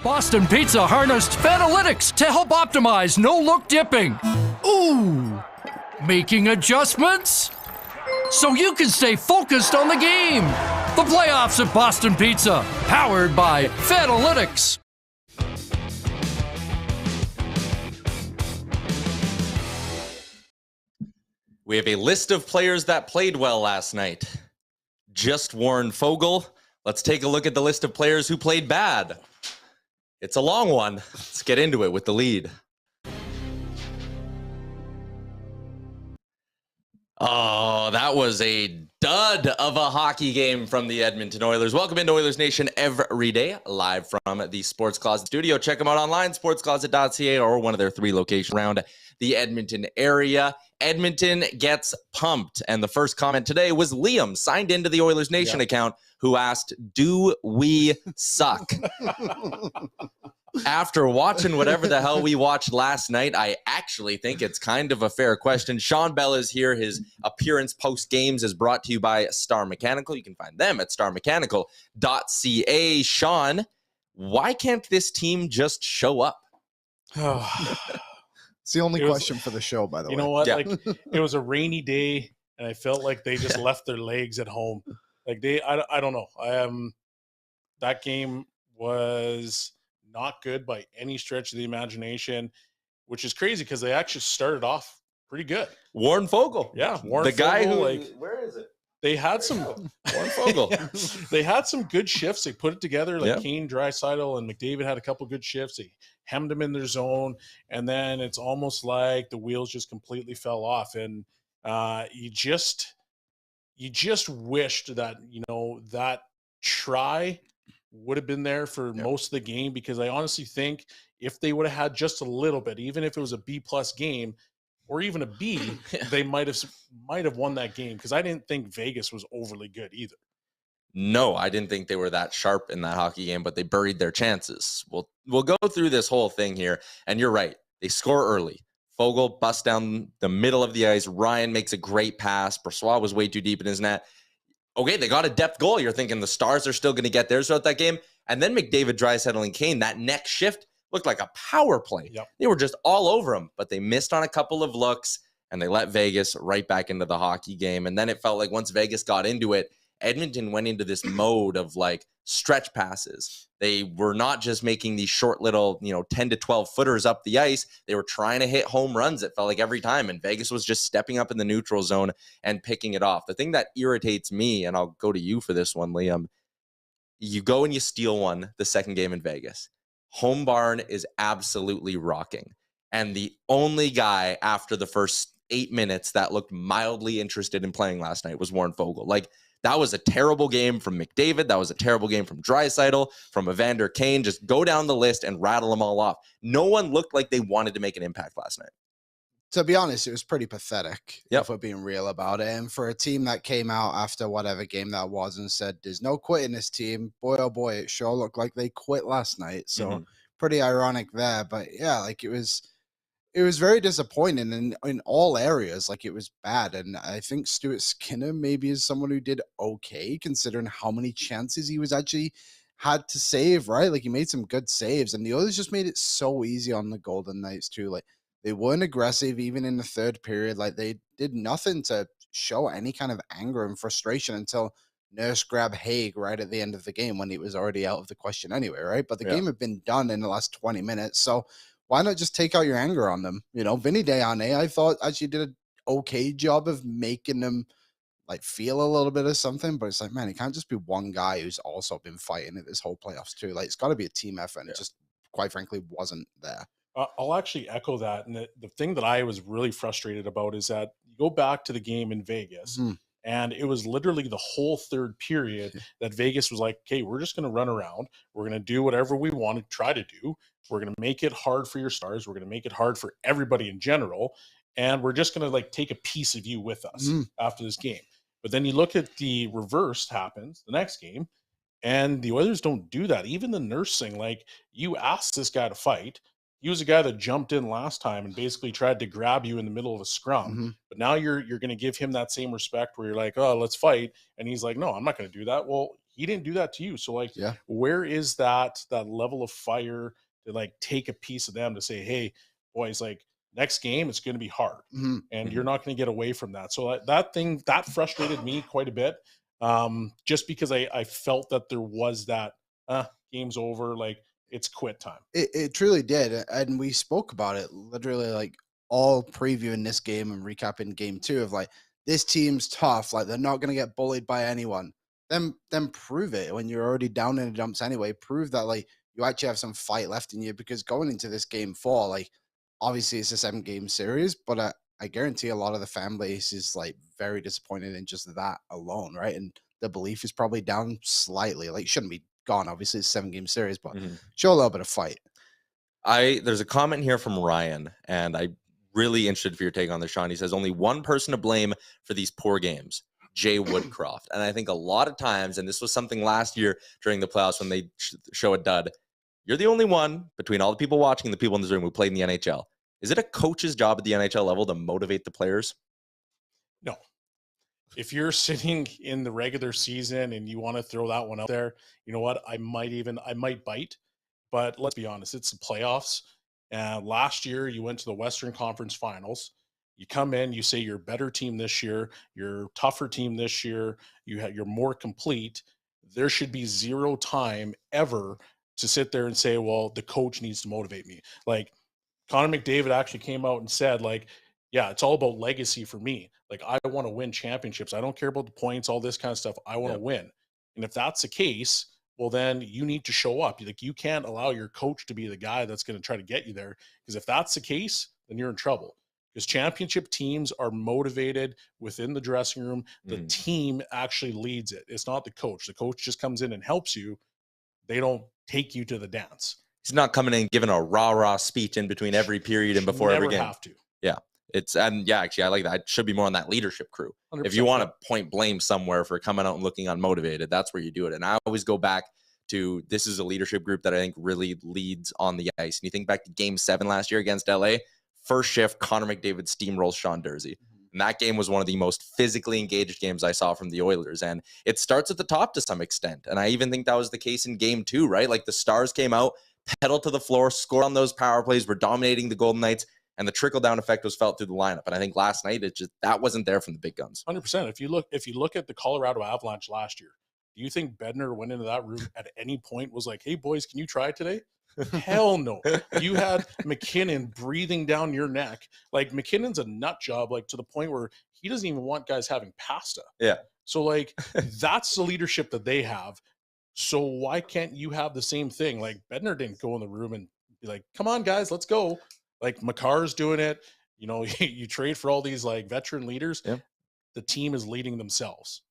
Boston Pizza harnessed Fanalytics to help optimize no-look dipping. Ooh, making adjustments so you can stay focused on the game. The playoffs at Boston Pizza, powered by Fanalytics. We have a list of players that played well last night. Just Warren Foegele. Let's take a look at the list of players who played bad. It's a long one. Let's get into it with the lead. Oh, that was a dud of a hockey game from the Edmonton Oilers. Welcome into Oilersnation Everyday, live from the Sports Closet studio. Check them out online, sportscloset.ca, or one of their 3 locations around the Edmonton area. Edmonton gets pumped. And the first comment today was Liam, signed into the Oilers Nation account, who asked, do we suck? After watching whatever the hell we watched last night, I actually think it's kind of a fair question. Shawn Belle is here. His appearance post-games is brought to you by Star Mechanical. You can find them at starmechanical.ca. Shawn, why can't this team just show up? It's the only question for the show, by the way. You know what? Yeah. Like, it was a rainy day, and I felt like they just left their legs at home. Like, I don't know. That game was not good by any stretch of the imagination, which is crazy because they actually started off pretty good. Warren Foegele. Yeah, Warren the guy Foegele, who, like, where is it? They had some Warren Foegele. They had some good shifts. They put it together. Like, Yeah. Kane, Draisaitl, and McDavid had a couple good shifts. They hemmed them in their zone, and then it's almost like the wheels just completely fell off. And you just wished that, you know, that try would have been there for most of the game, because I honestly think if they would have had just a little bit, even if it was a B+ game or even a B, they might have won that game, because I didn't think Vegas was overly good either. No, I didn't think they were that sharp in that hockey game, but they buried their chances. We'll go through this whole thing here, and you're right. They score early. Foegele busts down the middle of the ice. Ryan makes a great pass. Brossoit was way too deep in his net. Okay, they got a depth goal. You're thinking the Stars are still going to get theirs throughout that game. And then McDavid, Draisaitl, and Kane, that next shift looked like a power play. Yep. They were just all over him, but they missed on a couple of looks, and they let Vegas right back into the hockey game. And then it felt like once Vegas got into it, Edmonton went into this mode of like stretch passes. They were not just making these short little, 10 to 12 footers up the ice. They were trying to hit home runs, it felt like, every time. And Vegas was just stepping up in the neutral zone and picking it off. The thing that irritates me, and I'll go to you for this one, Liam, you go and you steal one the second game in Vegas. Home barn is absolutely rocking. And the only guy after the first 8 minutes that looked mildly interested in playing last night was Warren Foegele. Like, that was a terrible game from McDavid. That was a terrible game from Draisaitl, from Evander Kane. Just go down the list and rattle them all off. No one looked like they wanted to make an impact last night. To be honest, it was pretty pathetic, Yep. if we're being real about it. And for a team that came out after whatever game that was and said, there's no quitting this team, boy, oh boy, it sure looked like they quit last night. So pretty ironic there. But yeah, like it was very disappointing in all areas. Like, it was bad. And I think Stuart Skinner maybe is someone who did okay, considering how many chances he was actually had to save, right? Like, he made some good saves, and the others just made it so easy on the Golden Knights too. Like, they weren't aggressive even in the third period. Like, they did nothing to show any kind of anger and frustration until Nurse grabbed Haig right at the end of the game, when he was already out of the question anyway, right? But the game had been done in the last 20 minutes. So why not just take out your anger on them? Vinny Desharnais, I thought, actually did an okay job of making them like feel a little bit of something, but it's like, man, it can't just be one guy who's also been fighting it this whole playoffs too. Like, it's got to be a team effort, and it just, quite frankly, wasn't there. I'll actually echo that. And the thing that I was really frustrated about is that you go back to the game in Vegas, and it was literally the whole third period that Vegas was like, okay, we're just going to run around. We're going to do whatever we want to try to do. We're going to make it hard for your Stars. We're going to make it hard for everybody in general. And we're just going to like take a piece of you with us after this game. But then you look at the reverse happens the next game, and the Oilers don't do that. Even the nursing, like, you asked this guy to fight. He was a guy that jumped in last time and basically tried to grab you in the middle of a scrum. But now you're going to give him that same respect where you're like, oh, let's fight. And he's like, no, I'm not going to do that. Well, he didn't do that to you. So like, Yeah. where is that level of fire to like take a piece of them to say, hey, boys, like next game, it's going to be hard and you're not going to get away from that. So that frustrated me quite a bit. Just because I felt that there was that, game's over, like it's quit time. It truly did. And we spoke about it literally like all previewing this game and recapping game 2 of like, this team's tough. Like they're not going to get bullied by anyone. Then prove it when you're already down in the dumps anyway. Prove that like you actually have some fight left in you, because going into this game 4, like obviously it's a 7-game series, but I guarantee a lot of the fan base is like very disappointed in just that alone, right? And the belief is probably down slightly. Like it shouldn't be gone. Obviously it's a 7-game series, but show a little bit of fight. There's a comment here from Ryan, and I really interested for your take on this, Shawn. He says only one person to blame for these poor games, Jay Woodcroft. And I think a lot of times, and this was something last year during the playoffs when they show a dud, you're the only one between all the people watching and the people in this room who played in the NHL. Is it a coach's job at the NHL level to motivate the players? No. If you're sitting in the regular season and you want to throw that one out there, you know what? I might bite, but let's be honest, it's the playoffs. Last year, you went to the Western Conference Finals. You come in, you say you're a better team this year, you're a tougher team this year, you're more complete. There should be zero time ever to sit there and say, well, the coach needs to motivate me. Like Connor McDavid actually came out and said, like, yeah, it's all about legacy for me. Like, I want to win championships. I don't care about the points, all this kind of stuff. I want to win. And if that's the case, well, then you need to show up. Like, you can't allow your coach to be the guy that's going to try to get you there. Because if that's the case, then you're in trouble. Because championship teams are motivated within the dressing room. The team actually leads it. It's not the coach. The coach just comes in and helps you. They don't take you to the dance. He's not coming in giving a rah-rah speech in between every period and before every game. Have to. Yeah. Actually, I like that. It should be more on that leadership crew. If you want to point blame somewhere for coming out and looking unmotivated, that's where you do it. And I always go back to, this is a leadership group that I think really leads on the ice. And you think back to game 7 last year against LA, first shift, Connor McDavid steamrolls Sean Durzi. And that game was one of the most physically engaged games I saw from the Oilers. And it starts at the top to some extent. And I even think that was the case in game 2, right? Like the Stars came out, pedal to the floor, scored on those power plays, were dominating the Golden Knights, and the trickle-down effect was felt through the lineup. And I think last night, that wasn't there from the big guns. 100%. If you look at the Colorado Avalanche last year, do you think Bednar went into that room at any point was like, hey, boys, can you try today? Hell no. You had McKinnon breathing down your neck. Like, McKinnon's a nut job, like, to the point where he doesn't even want guys having pasta. Yeah. So, like, that's the leadership that they have. So why can't you have the same thing? Like, Bednar didn't go in the room and be like, come on, guys, let's go. Like, Makar's doing it. You know, you trade for all these, like, veteran leaders. Yeah. The team is leading themselves.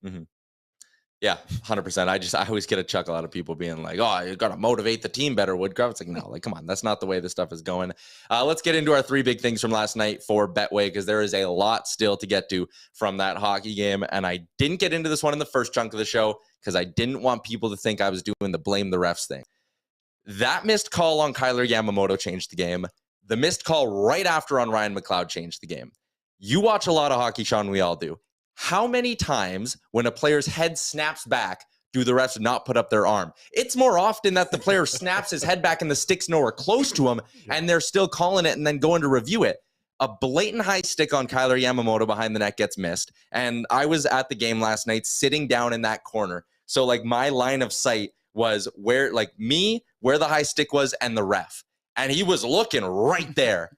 Yeah, 100%. I always get a chuckle out of people being like, oh, you got to motivate the team better, Woodcroft. It's like, no, like, come on. That's not the way this stuff is going. Let's get into our 3 big things from last night for Betway, because there is a lot still to get to from that hockey game. And I didn't get into this one in the first chunk of the show because I didn't want people to think I was doing the blame the refs thing. That missed call on Tyler Yamamoto changed the game. The missed call right after on Ryan McLeod changed the game. You watch a lot of hockey, Shawn, we all do. How many times when a player's head snaps back do the refs not put up their arm? It's more often that the player snaps his head back and the stick's nowhere close to him, and they're still calling it and then going to review it. A blatant high stick on Tyler Yamamoto behind the net gets missed. And I was at the game last night sitting down in that corner. So, like, my line of sight was where the high stick was and the ref. And he was looking right there.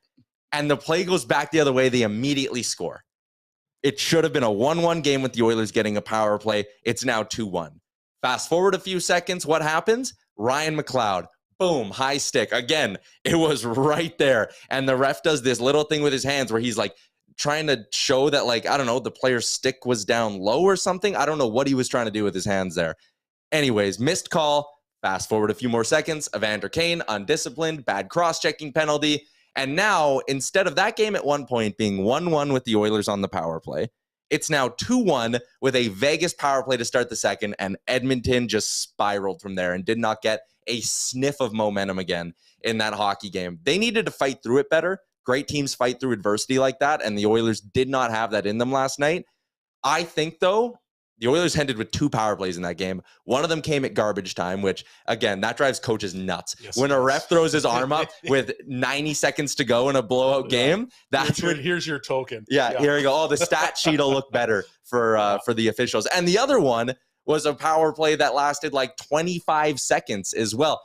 And the play goes back the other way. They immediately score. It should have been a 1-1 game with the Oilers getting a power play. It's now 2-1. Fast forward a few seconds. What happens? Ryan McLeod. Boom. High stick. Again, it was right there. And the ref does this little thing with his hands where he's like trying to show that, like, I don't know, the player's stick was down low or something. I don't know what he was trying to do with his hands there. Anyways, missed call. Fast forward a few more seconds. Evander Kane, undisciplined, bad cross-checking penalty. And now, instead of that game at one point being 1-1 with the Oilers on the power play, it's now 2-1 with a Vegas power play to start the second, and Edmonton just spiraled from there and did not get a sniff of momentum again in that hockey game. They needed to fight through it better. Great teams fight through adversity like that, and the Oilers did not have that in them last night. I think, though, the Oilers ended with 2 power plays in that game. One of them came at garbage time, which, again, that drives coaches nuts. Yes, when a ref throws his arm up with 90 seconds to go in a blowout game, that's here's your token. Yeah, here we go. Oh, the stat sheet will look better for the officials. And the other one was a power play that lasted like 25 seconds as well.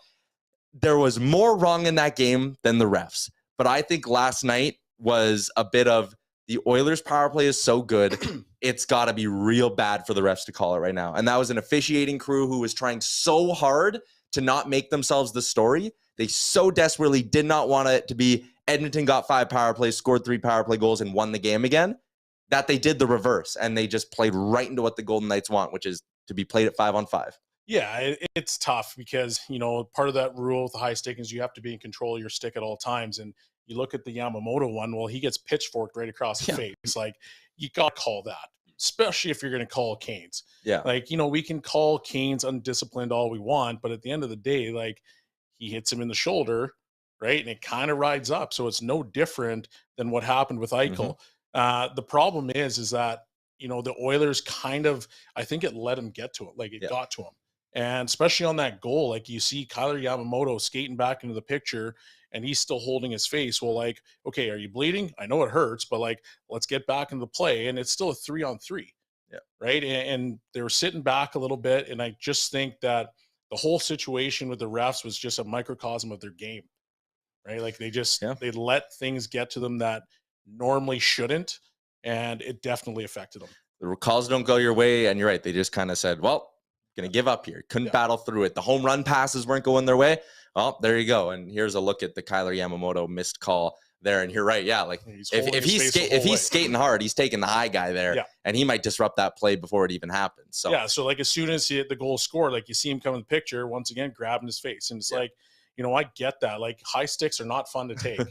There was more wrong in that game than the refs. But I think last night was a bit of the Oilers power play is so good, it's got to be real bad for the refs to call it right now. And that was an officiating crew who was trying so hard to not make themselves the story. They so desperately did not want it to be Edmonton got 5 power plays, scored 3 power play goals, and won the game again, that they did the reverse. And they just played right into what the Golden Knights want, which is to be played at 5-on-5. Yeah, it's tough because, part of that rule with the high stick is you have to be in control of your stick at all times. And you look at the Yamamoto one, well, he gets pitchforked right across the face. Like, you got to call that, especially if you're going to call Canes. Yeah. Like, we can call Canes undisciplined all we want, but at the end of the day, like, he hits him in the shoulder, right? And it kind of rides up. So it's no different than what happened with Eichel. The problem is that, the Oilers kind of, I think it let him get to it. Like, it got to him. And especially on that goal, like, you see Tyler Yamamoto skating back into the picture and he's still holding his face. Well, like, okay, are you bleeding? I know it hurts, but like, let's get back into the play. And it's still a 3-on-3. Yeah. Right. And they were sitting back a little bit. And I just think that the whole situation with the refs was just a microcosm of their game. Right. Like, they just, they let things get to them that normally shouldn't. And it definitely affected them. The calls don't go your way. And you're right. They just kind of said, well, going to give up here. Couldn't battle through it. The home run passes weren't going their way. Well, there you go. And here's a look at the Kyler Yamamoto missed call there. And you're right. Yeah. Like, if he's skating hard, he's taking the high guy there and he might disrupt that play before it even happens. So, so like, as soon as the goal scored, like, you see him come in the picture once again, grabbing his face. And it's like, I get that. Like, high sticks are not fun to take.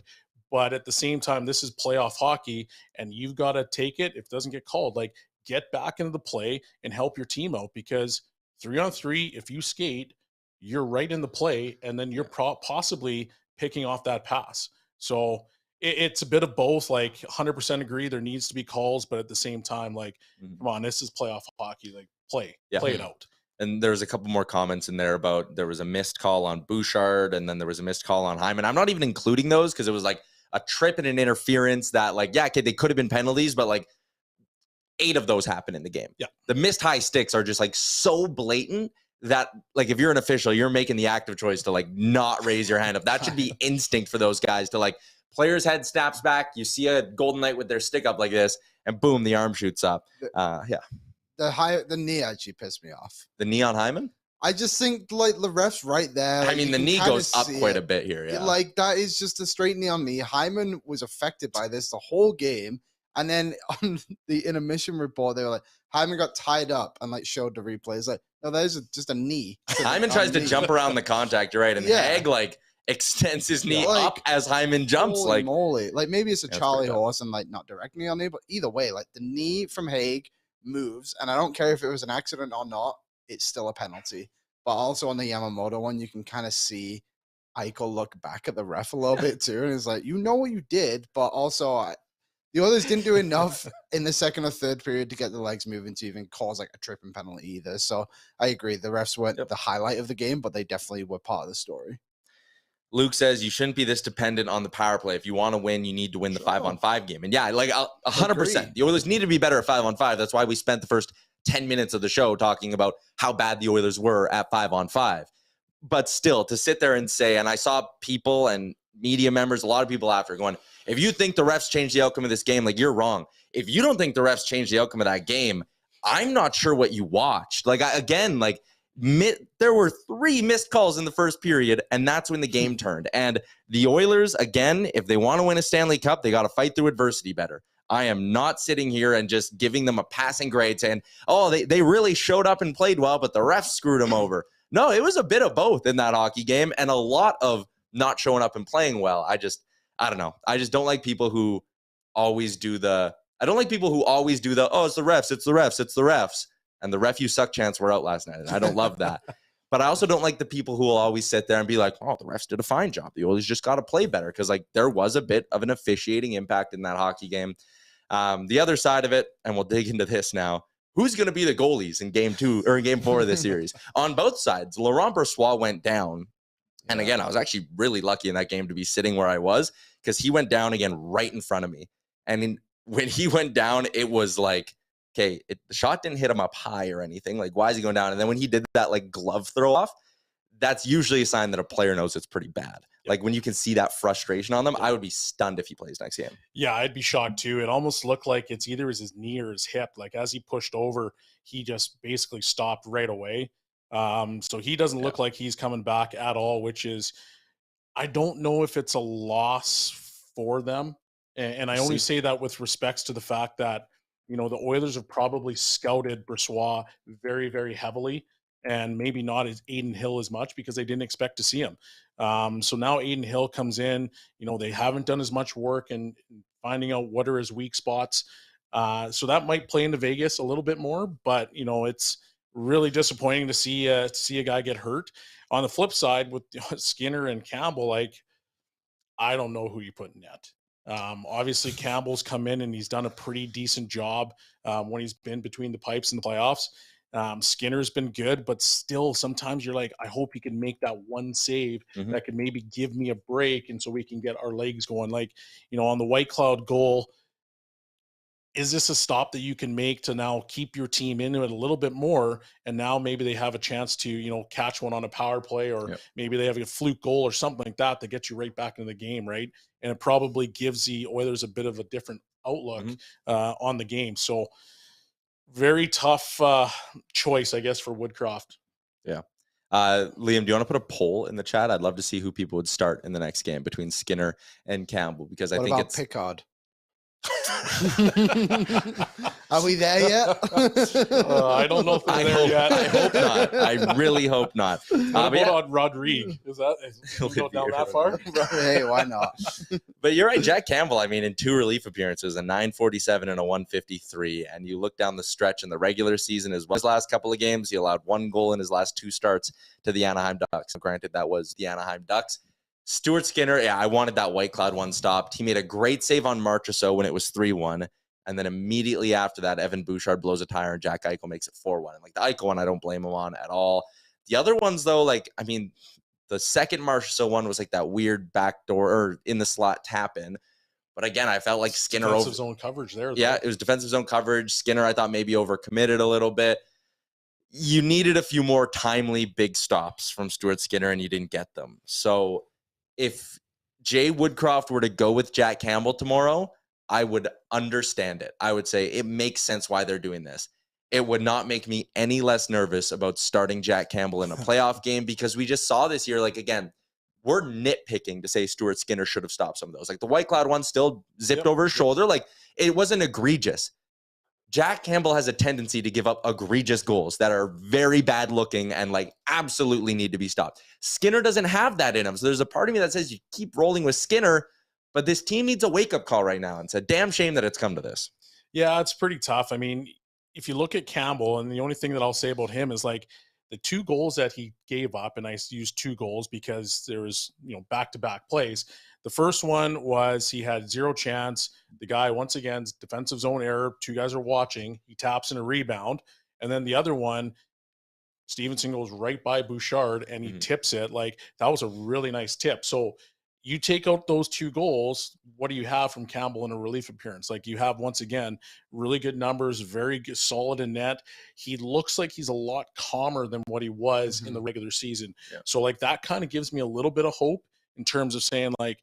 But at the same time, this is playoff hockey and you've got to take it. If it doesn't get called, like, get back into the play and help your team out, because 3-on-3, if you skate, you're right in the play, and then you're possibly picking off that pass. So it's a bit of both. Like, 100% agree there needs to be calls, but at the same time, like, come on, this is playoff hockey. Like, play it out. And there's a couple more comments in there about there was a missed call on Bouchard, and then there was a missed call on Hyman. I'm not even including those because it was like a trip and an interference that, like, okay, they could have been penalties, but like 8 of those happen in the game. Yeah. The missed high sticks are just like so blatant that, like, if you're an official, you're making the active choice to like not raise your hand up. That should be instinct for those guys to, like, player's head snaps back. You see a Golden Knight with their stick up like this, and boom, the arm shoots up. The knee actually pissed me off. The knee on Hyman? I just think, like, the ref's right there. I mean, the knee goes up quite a bit here. Yeah. Like, that is just a straight knee on me. Hyman was affected by this the whole game. And then on the intermission report, they were like, Hyman got tied up and, like, showed the replay. It's like, no, that is just a knee. Hyman tries to jump around the contact, you're right. And Hag, like, extends his knee up as Hyman jumps. Holy like, moly. Like, maybe it's a Charlie horse and, like, not directly on me, but either way, like, the knee from Hag moves. And I don't care if it was an accident or not, it's still a penalty. But also on the Yamamoto one, you can kind of see Eichel look back at the ref a little bit too. And it's like, you know what you did, but also the others didn't do enough in the second or third period to get the legs moving to even cause like a tripping penalty either. So I agree. The refs weren't the highlight of the game, but they definitely were part of the story. Luke says you shouldn't be this dependent on the power play. If you want to win, you need to win the 5-on-5 game. And yeah, like 100%. The Oilers need to be better at 5-on-5. That's why we spent the first 10 minutes of the show talking about how bad the Oilers were at 5-on-5. But still, to sit there and say, and I saw people and media members, a lot of people after going, if you think the refs changed the outcome of this game, like, you're wrong. If you don't think the refs changed the outcome of that game, I'm not sure what you watched. Like, there were 3 missed calls in the first period, and that's when the game turned. And the Oilers, again, if they want to win a Stanley Cup, they got to fight through adversity better. I am not sitting here and just giving them a passing grade saying, oh, they really showed up and played well, but the refs screwed them over. No, it was a bit of both in that hockey game and a lot of not showing up and playing well. I don't know. I just don't like people who always do the, oh, it's the refs, it's the refs, it's the refs. And the ref you suck chants were out last night. And I don't love that. But I also don't like the people who will always sit there and be like, oh, the refs did a fine job. The Oilers just got to play better. Because, like, there was a bit of an officiating impact in that hockey game. The other side of it, and we'll dig into this now, who's going to be the goalies in game 2 or in game 4 of this series? On both sides, Laurent Brossoit went down. And again, I was actually really lucky in that game to be sitting where I was, because he went down again right in front of me. And when he went down, it was like, okay, the shot didn't hit him up high or anything. Like, why is he going down? And then when he did that like glove throw off, that's usually a sign that a player knows it's pretty bad. Like when you can see that frustration on them, I would be stunned if he plays next game. Yeah, I'd be shocked too. It almost looked like it's either his knee or his hip. Like as he pushed over, he just basically stopped right away. So he doesn't look like he's coming back at all, which is, I don't know if it's a loss for them. And I only say that with respects to the fact that, the Oilers have probably scouted Brossoit very, very heavily, and maybe not as Aiden Hill as much because they didn't expect to see him. So now Aiden Hill comes in, they haven't done as much work and finding out what are his weak spots. So that might play into Vegas a little bit more, but it's really disappointing to see a guy get hurt. On the flip side with Skinner and Campbell, like, I don't know who you put in net. Obviously Campbell's come in and he's done a pretty decent job when he's been between the pipes in the playoffs. Skinner's been good, but still sometimes you're like, I hope he can make that one save that could maybe give me a break. And so we can get our legs going. Like, on the White Cloud goal, is this a stop that you can make to now keep your team into it a little bit more? And now maybe they have a chance to, catch one on a power play, or maybe they have a fluke goal or something like that gets you right back into the game, right? And it probably gives the Oilers a bit of a different outlook on the game. So very tough choice, I guess, for Woodcroft. Yeah. Liam, do you want to put a poll in the chat? I'd love to see who people would start in the next game between Skinner and Campbell, because I think it's Pickard. Are we there yet? I don't know if we're there yet. I hope not. I really hope not. What about Rodrigue? Is he go down that far? Hey, why not? But you're right, Jack Campbell. I mean, in 2 relief appearances, a 947 and a 153, and you look down the stretch in the regular season as well. His last couple of games, he allowed 1 goal in his last 2 starts to the Anaheim Ducks. Granted, that was the Anaheim Ducks. Stuart Skinner, I wanted that White Cloud one stopped. He made a great save on Marchessault when it was 3-1. And then immediately after that, Evan Bouchard blows a tire and Jack Eichel makes it 4-1. And like the Eichel one, I don't blame him on at all. The other ones, though, the second Marchessault one was like that weird backdoor or in the slot tap in. But again, I felt like Skinner defensive zone coverage there. Yeah, it was defensive zone coverage. Skinner, I thought maybe overcommitted a little bit. You needed a few more timely big stops from Stuart Skinner, and you didn't get them. So if Jay Woodcroft were to go with Jack Campbell tomorrow, I would understand it. I would say it makes sense why they're doing this. It would not make me any less nervous about starting Jack Campbell in a playoff game, because we just saw this year, like, again, we're nitpicking to say Stuart Skinner should have stopped some of those. Like the White Cloud one still zipped over his shoulder. Like it wasn't egregious. Jack Campbell has a tendency to give up egregious goals that are very bad looking and like absolutely need to be stopped. Skinner doesn't have that in him. So there's a part of me that says you keep rolling with Skinner, but this team needs a wake-up call right now. And it's a damn shame that it's come to this. Yeah, it's pretty tough. I mean, if you look at Campbell, and the only thing that I'll say about him is like the 2 goals that he gave up, and I used 2 goals because there was, back-to-back plays. The first one was he had 0 chance. The guy, once again, defensive zone error. 2 guys are watching. He taps in a rebound. And then the other one, Stevenson goes right by Bouchard and he tips it. Like that was a really nice tip. So you take out those 2 goals, what do you have from Campbell in a relief appearance? Like you have, once again, really good numbers, very good, solid in net. He looks like he's a lot calmer than what he was in the regular season. Yeah. So like that kind of gives me a little bit of hope in terms of saying like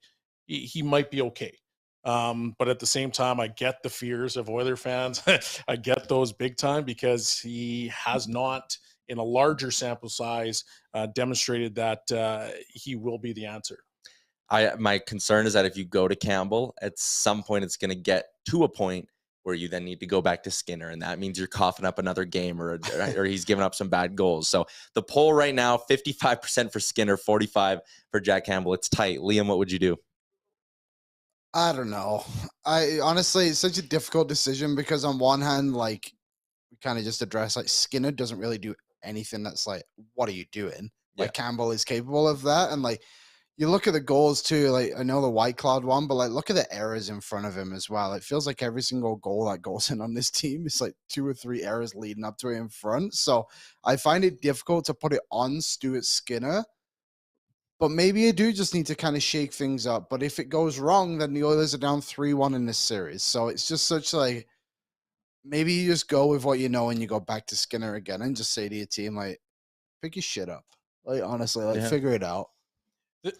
he might be okay. But at the same time, I get the fears of Oiler fans. I get those big time because he has not, in a larger sample size, demonstrated that he will be the answer. My concern is that if you go to Campbell, at some point it's going to get to a point where you then need to go back to Skinner, and that means you're coughing up another game or he's giving up some bad goals. So the poll right now, 55% for Skinner, 45% for Jack Campbell. It's tight. Liam, what would you do? I don't know. I honestly, it's such a difficult decision because on one hand, like we kind of just addressed, like Skinner doesn't really do anything that's like, what are you doing? Like Campbell is capable of that, and like You look at the goals too, like I know the White Cloud one, but like look at the errors in front of him as well. It feels like every single goal that goes in on this team is like 2 or 3 errors leading up to it in front. So I find it difficult to put it on Stuart Skinner. But maybe you do just need to kind of shake things up. But if it goes wrong, then the Oilers are down 3-1 in this series. So it's just such like, maybe you just go with what you know and you go back to Skinner again and just say to your team, like, pick your shit up. Like, honestly, like, figure it out.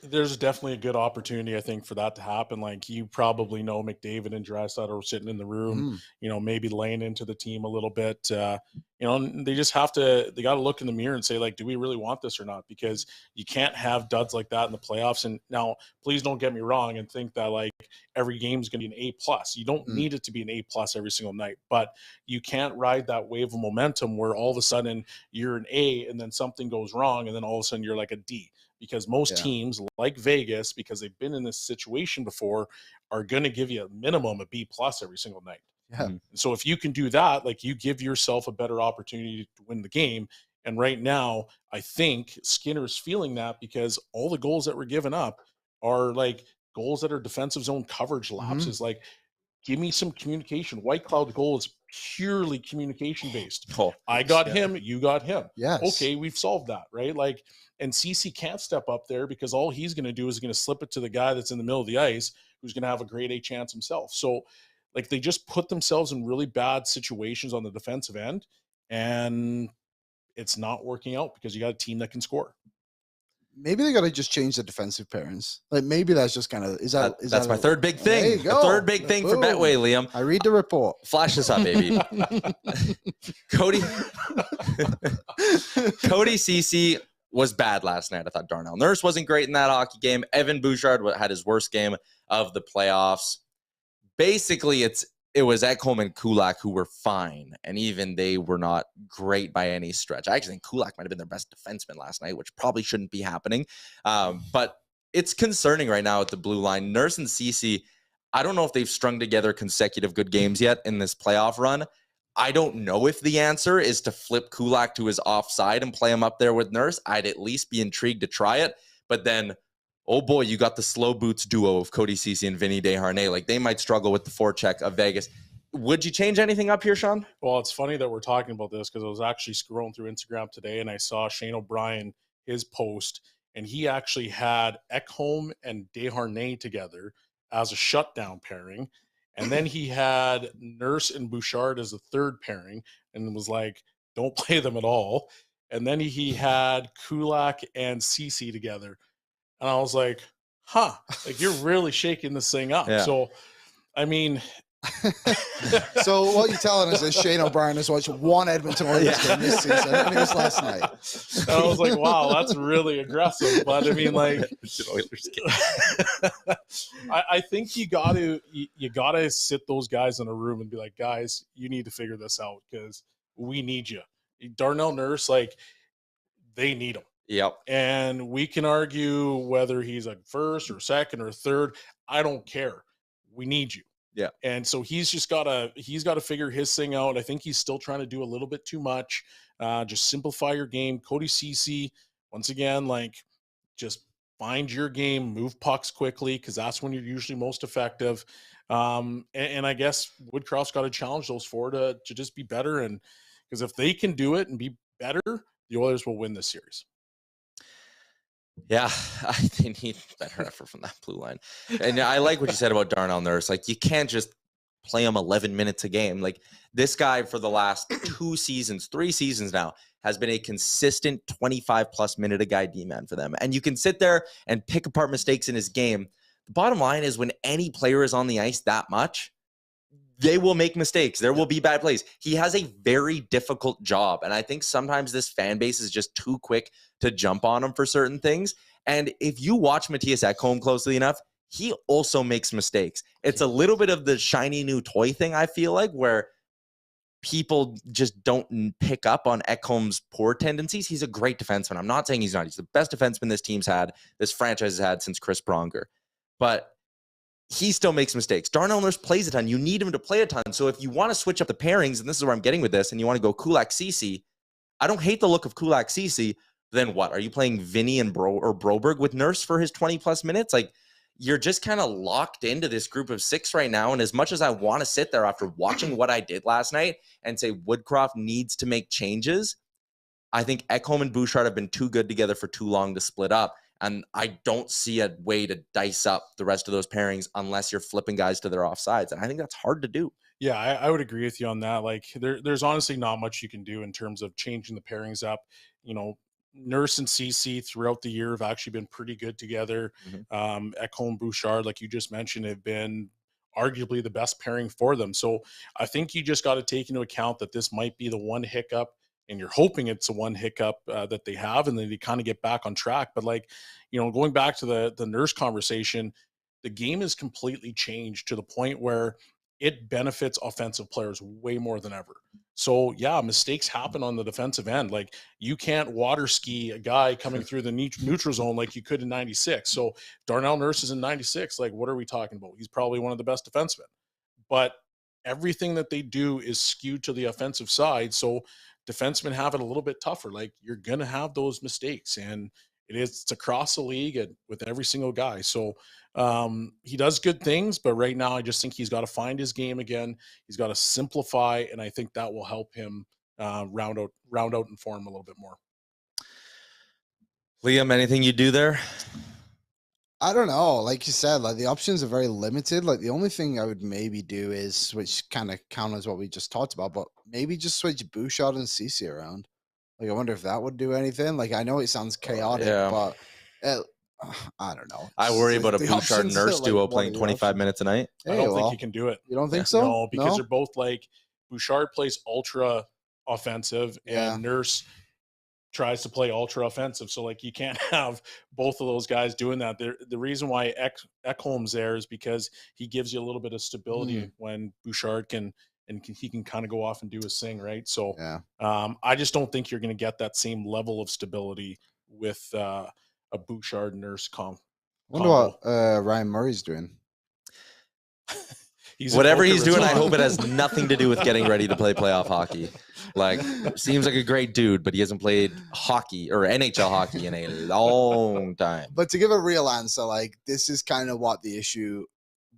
There's definitely a good opportunity, I think, for that to happen. Like, you probably know McDavid and Draisaitl are sitting in the room, maybe laying into the team a little bit. They just got to look in the mirror and say, like, do we really want this or not? Because you can't have duds like that in the playoffs. And now, please don't get me wrong and think that, like, every game is going to be an A+. You don't need it to be an A+ every single night, but you can't ride that wave of momentum where all of a sudden you're an A and then something goes wrong and then all of a sudden you're like a D. Because most teams like Vegas, because they've been in this situation before, are going to give you a minimum of B+ every single night. Yeah. And so if you can do that, like, you give yourself a better opportunity to win the game. And right now, I think Skinner's feeling that because all the goals that were given up are like goals that are defensive zone coverage lapses. Like, give me some communication. White Cloud goal is purely communication based. I got him, you got him. Yes. Okay, we've solved that, right? Like, and CC can't step up there because all he's going to do is going to slip it to the guy that's in the middle of the ice who's going to have a grade A chance himself. So, like, they just put themselves in really bad situations on the defensive end, and it's not working out because you got a team that can score. Maybe they got to just change the defensive pairings. Like, maybe that's just kind of that's my third big thing. There you go. The third big thing for Betway, Liam. I read the report. Flash this up, baby. Cody Ceci was bad last night. I thought Darnell Nurse wasn't great in that hockey game. Evan Bouchard had his worst game of the playoffs. Basically, it was Ekholm and Kulak who were fine, and even they were not great by any stretch. I actually think Kulak might have been their best defenseman last night, which probably shouldn't be happening. But it's concerning right now at the blue line. Nurse and Ceci, I don't know if they've strung together consecutive good games yet in this playoff run. I don't know if the answer is to flip Kulak to his offside and play him up there with Nurse. I'd at least be intrigued to try it. But then, oh boy, you got the slow boots duo of Cody Ceci and Vinny Desharnais. Like, they might struggle with the forecheck of Vegas. Would you change anything up here, Shawn? Well, it's funny that we're talking about this because I was actually scrolling through Instagram today and I saw Shane O'Brien, his post, and he actually had Ekholm and Desharnais together as a shutdown pairing. And then he had Nurse and Bouchard as a third pairing and was like, don't play them at all. And then he had Kulak and Ceci together. And I was like, like, you're really shaking this thing up. Yeah. So, I mean... So what you're telling us is Shane O'Brien has watched one Edmonton Oilers game this season, and it was last night. And I was like, wow, that's really aggressive. But I mean, like, I think you gotta sit those guys in a room and be like, guys, you need to figure this out because we need you. Darnell Nurse, like, they need him. Yep. And we can argue whether he's a first or second or third. I don't care. We need you. Yeah. And so he's got to figure his thing out. I think he's still trying to do a little bit too much. Just simplify your game. Cody Ceci, once again, like, just find your game, move pucks quickly, because that's when you're usually most effective. And I guess Woodcroft's got to challenge those four to just be better. And because if they can do it and be better, the Oilers will win this series. Yeah, they need better effort from that blue line. And I like what you said about Darnell Nurse. Like, you can't just play him 11 minutes a game. Like, this guy for the last 3 seasons now, has been a consistent 25-plus minute a guy D-man for them. And you can sit there and pick apart mistakes in his game. The bottom line is when any player is on the ice that much, they will make mistakes. There will be bad plays. He has a very difficult job. And I think sometimes this fan base is just too quick to jump on him for certain things. And if you watch Mattias Ekholm closely enough, he also makes mistakes. It's a little bit of the shiny new toy thing, I feel like, where people just don't pick up on Ekholm's poor tendencies. He's a great defenseman. I'm not saying he's not. He's the best defenseman this franchise has had since Chris Pronger. But he still makes mistakes. Darnell Nurse plays a ton. You need him to play a ton. So if you want to switch up the pairings, and this is where I'm getting with this, and you want to go Kulak Ceci, I don't hate the look of Kulak Ceci, Then what? Are you playing Vinny and Broberg with Nurse for his 20+ minutes? Like, you're just kind of locked into this group of 6 right now. And as much as I want to sit there after watching what I did last night and say Woodcroft needs to make changes, I think Ekholm and Bouchard have been too good together for too long to split up. And I don't see a way to dice up the rest of those pairings unless you're flipping guys to their offsides. And I think that's hard to do. Yeah, I would agree with you on that. Like, there's honestly not much you can do in terms of changing the pairings up. You know, Nurse and CC throughout the year have actually been pretty good together. Ekholm, Bouchard, like you just mentioned, have been arguably the best pairing for them. So I think you just got to take into account that this might be the one hiccup, and you're hoping it's the one hiccup that they have, and then they kind of get back on track. But like, you know, going back to the Nurse conversation, the game has completely changed to the point where it benefits offensive players way more than ever. So yeah, mistakes happen on the defensive end. Like, you can't water ski a guy coming through the neutral zone like you could in 96. So Darnell Nurse is in 96. Like, what are we talking about? He's probably one of the best defensemen, but everything that they do is skewed to the offensive side. So defensemen have it a little bit tougher. Like, you're going to have those mistakes, and it's across the league and with every single guy. So he does good things, but right now I just think he's got to find his game again. He's got to simplify, and I think that will help him round out and form a little bit more. Liam, anything you do there? I don't know. Like you said, like the options are very limited. Like the only thing I would maybe do is switch, kind of counters what we just talked about, but maybe just switch Bouchard and CC around. Like, I wonder if that would do anything. Like, I know it sounds chaotic, but I don't know. I worry about a Bouchard Nurse duo playing 25 minutes a night. I don't think he can do it. You don't think so? No, because they're both like, Bouchard plays ultra offensive and Nurse tries to play ultra offensive. So like, you can't have both of those guys doing that. The reason why Ekholm's there is because he gives you a little bit of stability when Bouchard can kind of go off and do his thing, right? So I just don't think you're going to get that same level of stability with a Bouchard Nurse comp. I wonder what Ryan Murray's doing. Whatever he's doing, I hope it has nothing to do with getting ready to play playoff hockey. Like, seems like a great dude, but he hasn't played hockey or NHL hockey in a long time. But to give a real answer, like, this is kind of what the issue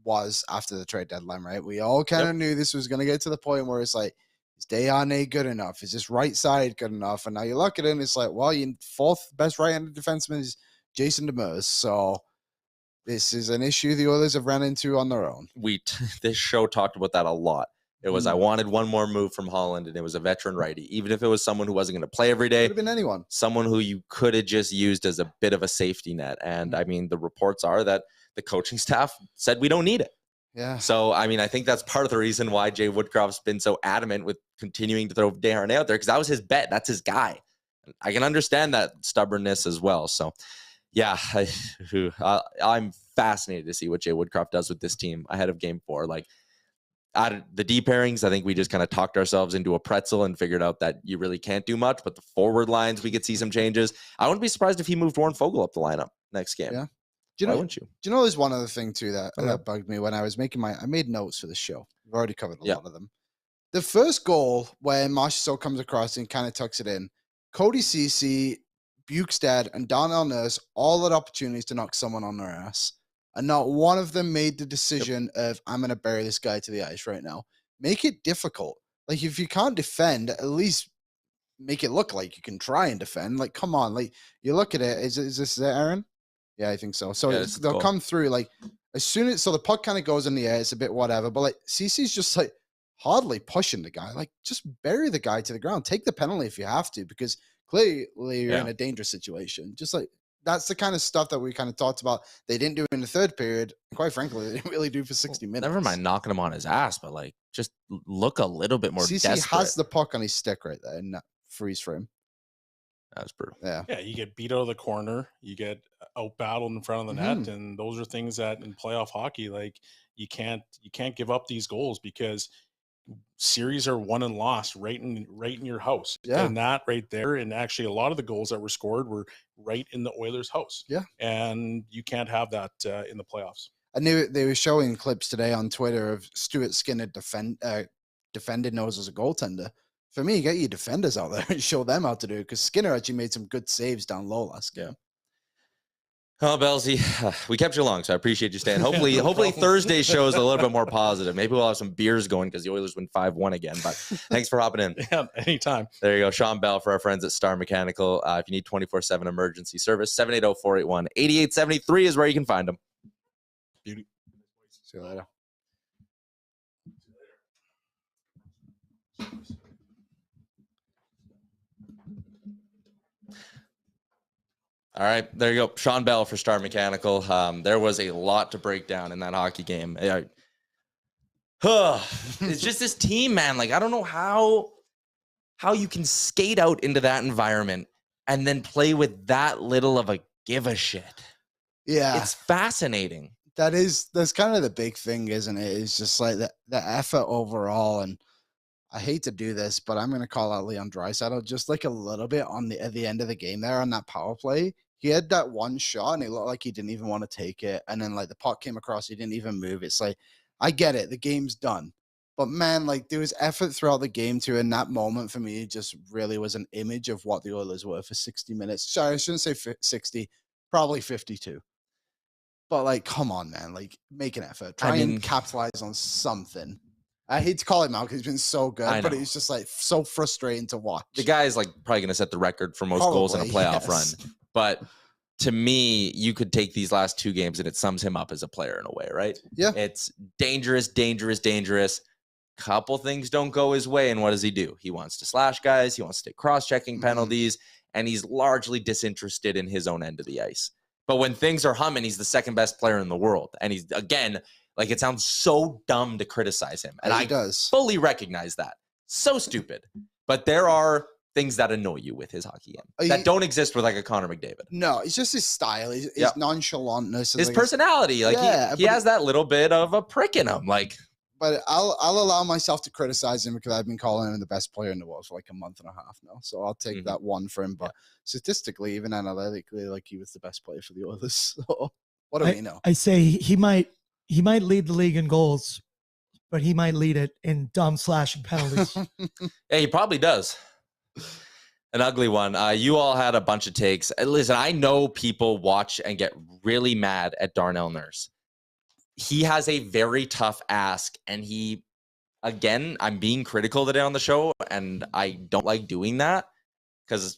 was after the trade deadline, right? We all kind of knew this was going to get to the point where it's like, is Desharnais good enough? Is this right side good enough? And now you look at it and it's like, well, your fourth best right-handed defenseman is Jason Demers. So this is an issue the Oilers have ran into on their own. This show talked about that a lot. It was, I wanted one more move from Holland, and it was a veteran righty. Even if it was someone who wasn't going to play every day. Could have been anyone. Someone who you could have just used as a bit of a safety net. And I mean, the reports are that the coaching staff said we don't need it. Yeah. So, I mean, I think that's part of the reason why Jay Woodcroft's been so adamant with continuing to throw Desharnais out there, because that was his bet. That's his guy. I can understand that stubbornness as well. So, yeah, I'm fascinated to see what Jay Woodcroft does with this team ahead of Game 4. Like, out of the D pairings, I think we just kind of talked ourselves into a pretzel and figured out that you really can't do much. But the forward lines, we could see some changes. I wouldn't be surprised if he moved Warren Foegele up the lineup next game. Yeah. Why wouldn't you? Do you know there's one other thing too that bugged me when I was making I made notes for the show. We've already covered a lot of them. The first goal when Marchessault comes across and kind of tucks it in, Cody Ceci, Bukestad, and Darnell Nurse all had opportunities to knock someone on their ass. And not one of them made the decision of, I'm going to bury this guy to the ice right now. Make it difficult. Like, if you can't defend, at least make it look like you can try and defend. Like, come on. Like, you look at it. Is this Aaron? Yeah, I think so. So they'll come through. Like, as soon as, so the puck kind of goes in the air, it's a bit whatever. But, like, CC's just, like, hardly pushing the guy. Like, just bury the guy to the ground. Take the penalty if you have to, because clearly you're in a dangerous situation. Just, like, that's the kind of stuff that we kind of talked about. They didn't do in the third period. And quite frankly, they didn't really do for 60 minutes. Never mind knocking him on his ass, but like, just look a little bit more desperate. CC has the puck on his stick right there in that freeze frame. That was brutal. Yeah, you get beat out of the corner, you get out battled in front of the net, and those are things that in playoff hockey, like, you can't give up these goals, because series are won and lost right in your house. And that right there, and actually a lot of the goals that were scored were right in the Oilers' house. And you can't have that in the playoffs. And they were showing clips today on Twitter of Stuart Skinner defended Nose as a goaltender. For me, get your defenders out there and show them how to do it, because Skinner actually made some good saves down low last game. Oh, Belsey, we kept you long, so I appreciate you staying. Hopefully Thursday's show is a little bit more positive. Maybe we'll have some beers going because the Oilers win 5-1 again. But thanks for hopping in. Yeah, anytime. There you go. Shawn Belle for our friends at Star Mechanical. If you need 24/7 emergency service, 780-481-8873 is where you can find them. Beauty. See you later. All right, there you go. Shawn Belle for Star Mechanical. There was a lot to break down in that hockey game. It's just this team, man. Like, I don't know how you can skate out into that environment and then play with that little of a give a shit. Yeah. It's fascinating. That's kind of the big thing, isn't it? It's just like the effort overall. And I hate to do this, but I'm going to call out Leon Draisaitl just like a little bit at the end of the game there on that power play. He had that one shot and it looked like he didn't even want to take it. And then like the puck came across, he didn't even move. It's like, I get it. The game's done. But man, like there was effort throughout the game too. And that moment for me just really was an image of what the Oilers were for 60 minutes. Sorry, I shouldn't say 60, probably 52. But like, come on, man, like make an effort. Try and capitalize on something. I hate to call him out because he's been so good, but it's just like so frustrating to watch. The guy is like probably going to set the record for most goals in a playoff run. But to me, you could take these last two games and it sums him up as a player in a way, right? Yeah. It's dangerous. Couple things don't go his way. And what does he do? He wants to slash guys. He wants to take cross-checking penalties. And he's largely disinterested in his own end of the ice. But when things are humming, he's the second best player in the world. And he's, again, like it sounds so dumb to criticize him. And I fully recognize that. So stupid. But there are things that annoy you with his hockey game that don't exist with like a Connor McDavid. No, it's just his style, his nonchalantness, his personality. Like he has that little bit of a prick in him. Like, but I'll allow myself to criticize him because I've been calling him the best player in the world for like a month and a half now. So I'll take that one for him. But statistically, even analytically, like he was the best player for the Oilers. So what do we know? I say he might lead the league in goals, but he might lead it in dumb slashing penalties. Yeah, he probably does. An ugly one. You all had a bunch of takes. Listen, I know people watch and get really mad at Darnell Nurse. He has a very tough ask, and again, I'm being critical today on the show, and I don't like doing that because,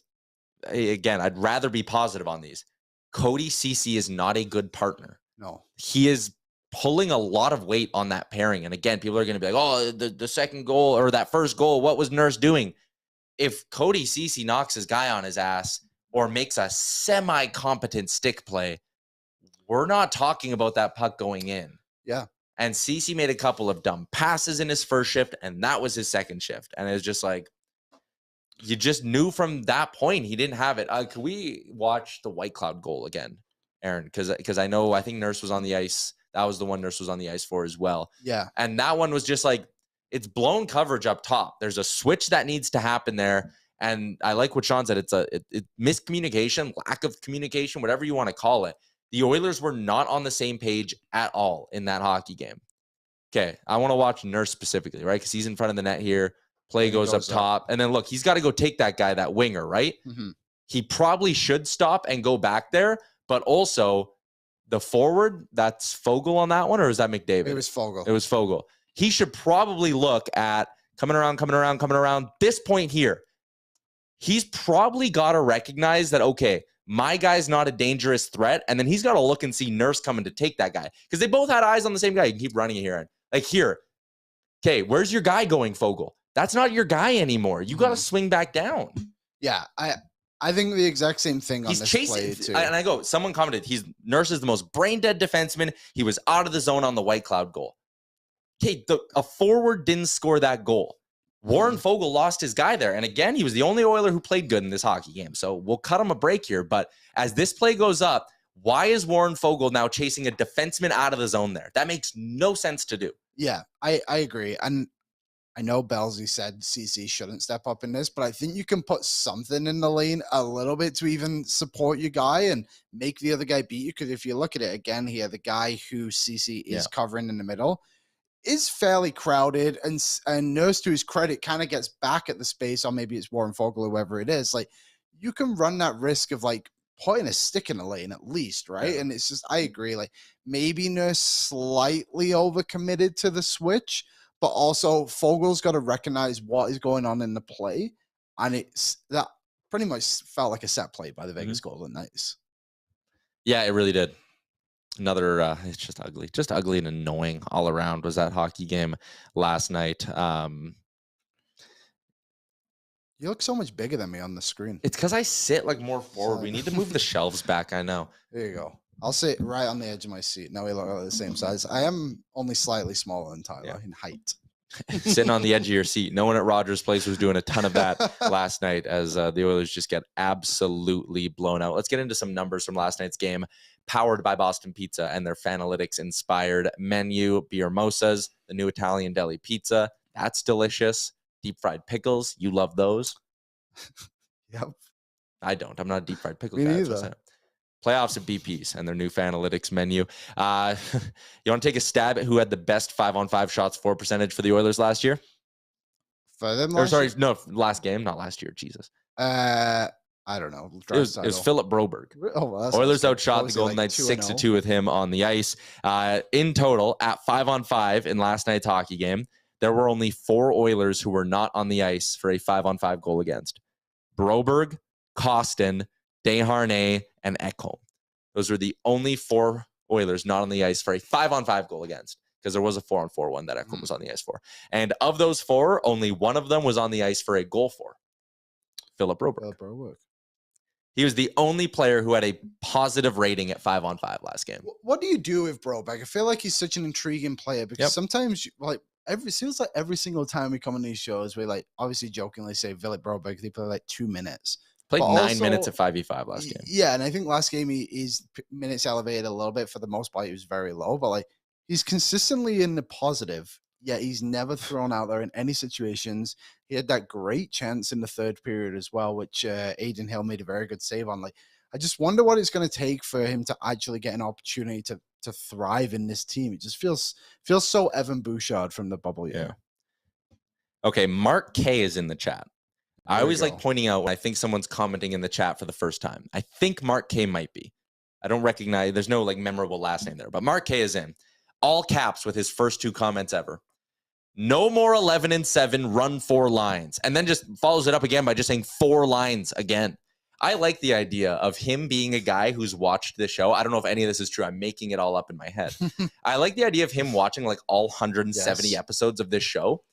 again, I'd rather be positive on these. Cody Ceci is not a good partner. No. He is pulling a lot of weight on that pairing. And again, people are going to be like, oh, the second goal or that first goal, what was Nurse doing? If Cody Ceci knocks his guy on his ass or makes a semi-competent stick play, we're not talking about that puck going in. Yeah. And Ceci made a couple of dumb passes in his first shift, and that was his second shift. And it was just like, you just knew from that point he didn't have it. Could we watch the White Cloud goal again, Aaron? Because I think Nurse was on the ice. That was the one Nurse was on the ice for as well. Yeah. And that one was just like, it's blown coverage up top. There's a switch that needs to happen there. And I like what Shawn said. It's miscommunication, lack of communication, whatever you want to call it. The Oilers were not on the same page at all in that hockey game. Okay, I want to watch Nurse specifically, right? Because he's in front of the net here. Play goes up top. And then look, he's got to go take that guy, that winger, right? Mm-hmm. He probably should stop and go back there. But also, the forward, that's Foegele on that one, or is that McDavid? It was Foegele. It was Foegele. He should probably look at coming around. This point here, he's probably got to recognize that, okay, my guy's not a dangerous threat. And then he's got to look and see Nurse coming to take that guy. Because they both had eyes on the same guy. You can keep running it here. Like here, okay, where's your guy going, Foegele? That's not your guy anymore. You got to swing back down. Yeah, I think the exact same thing on this play too. And someone commented, Nurse is the most brain-dead defenseman. He was out of the zone on the White Cloud goal. Okay, a forward didn't score that goal. Warren Foegele lost his guy there. And again, he was the only Oiler who played good in this hockey game. So we'll cut him a break here. But as this play goes up, why is Warren Foegele now chasing a defenseman out of the zone there? That makes no sense to do. Yeah, I agree. And I know Belsey said CC shouldn't step up in this, but I think you can put something in the lane a little bit to even support your guy and make the other guy beat you. Because if you look at it again here, the guy who CC is covering in the middle, is fairly crowded, and Nurse, to his credit, kind of gets back at the space, or maybe it's Warren Foegele, whoever it is. Like, you can run that risk of like putting a stick in the lane at least, right? Yeah. And it's just, I agree. Like, maybe Nurse slightly overcommitted to the switch, but also Fogel's got to recognize what is going on in the play, and it's that pretty much felt like a set play by the Vegas Golden Knights. Yeah, it really did. Another, it's just ugly and annoying all around was that hockey game last night. You look so much bigger than me on the screen. It's because I sit like more forward. We need to move the shelves back. I know. There you go. I'll sit right on the edge of my seat. Now we look like the same size. I am only slightly smaller than Tyler in height. Sitting on the edge of your seat. No one at Rogers Place was doing a ton of that last night as the Oilers just get absolutely blown out. Let's get into some numbers from last night's game. Powered by Boston Pizza and their Fanalytics inspired menu. Beer mosas, the new Italian deli pizza. That's delicious. Deep fried pickles. You love those? Yep. I don't. I'm not a deep fried pickle Me guy. neither. Playoffs at BP's and their new Fanalytics menu. You want to take a stab at who had the best 5-on-5 shots for percentage for the Oilers last year? For them Last game, not last year. Jesus. I don't know. It was Philip Broberg. Oh, well, Oilers outshot the Golden Knights 6-2 with him on the ice. In total, at 5-on-5 in last night's hockey game, there were only 4 Oilers who were not on the ice for a 5-on-5 goal against. Broberg, Costin, Desharnais, and Ekholm. Those were the only 4 Oilers not on the ice for a 5-on-5 goal against, because there was a 4-on-4 one that Ekholm was on the ice for. And of those 4, only one of them was on the ice for a goal for. Philip Broberg. He was the only player who had a positive rating at 5-on-5 last game. What do you do with Broberg? I feel like he's such an intriguing player because sometimes, like, seems like every single time we come on these shows, we like obviously jokingly say Philip Broberg. They play like 2 minutes. Played 9 minutes at 5v5 last game. Yeah, and I think last game his minutes elevated a little bit. For the most part, he was very low, but like he's consistently in the positive. Yeah, he's never thrown out there in any situations. He had that great chance in the third period as well, which Aiden Hill made a very good save on. Like, I just wonder what it's going to take for him to actually get an opportunity to thrive in this team. It just feels so Evan Bouchard from the bubble year. Okay, Mark K is in the chat. I always go. like pointing out when I think someone's commenting in the chat for the first time. I think Mark K might be. I don't recognize. There's no like memorable last name there, but Mark K is in. All caps with his first 2 comments ever. No more 11-7, run 4 lines. And then just follows it up again by just saying 4 lines again. I like the idea of him being a guy who's watched the show. I don't know if any of this is true. I'm making it all up in my head. I like the idea of him watching like all 170 episodes of this show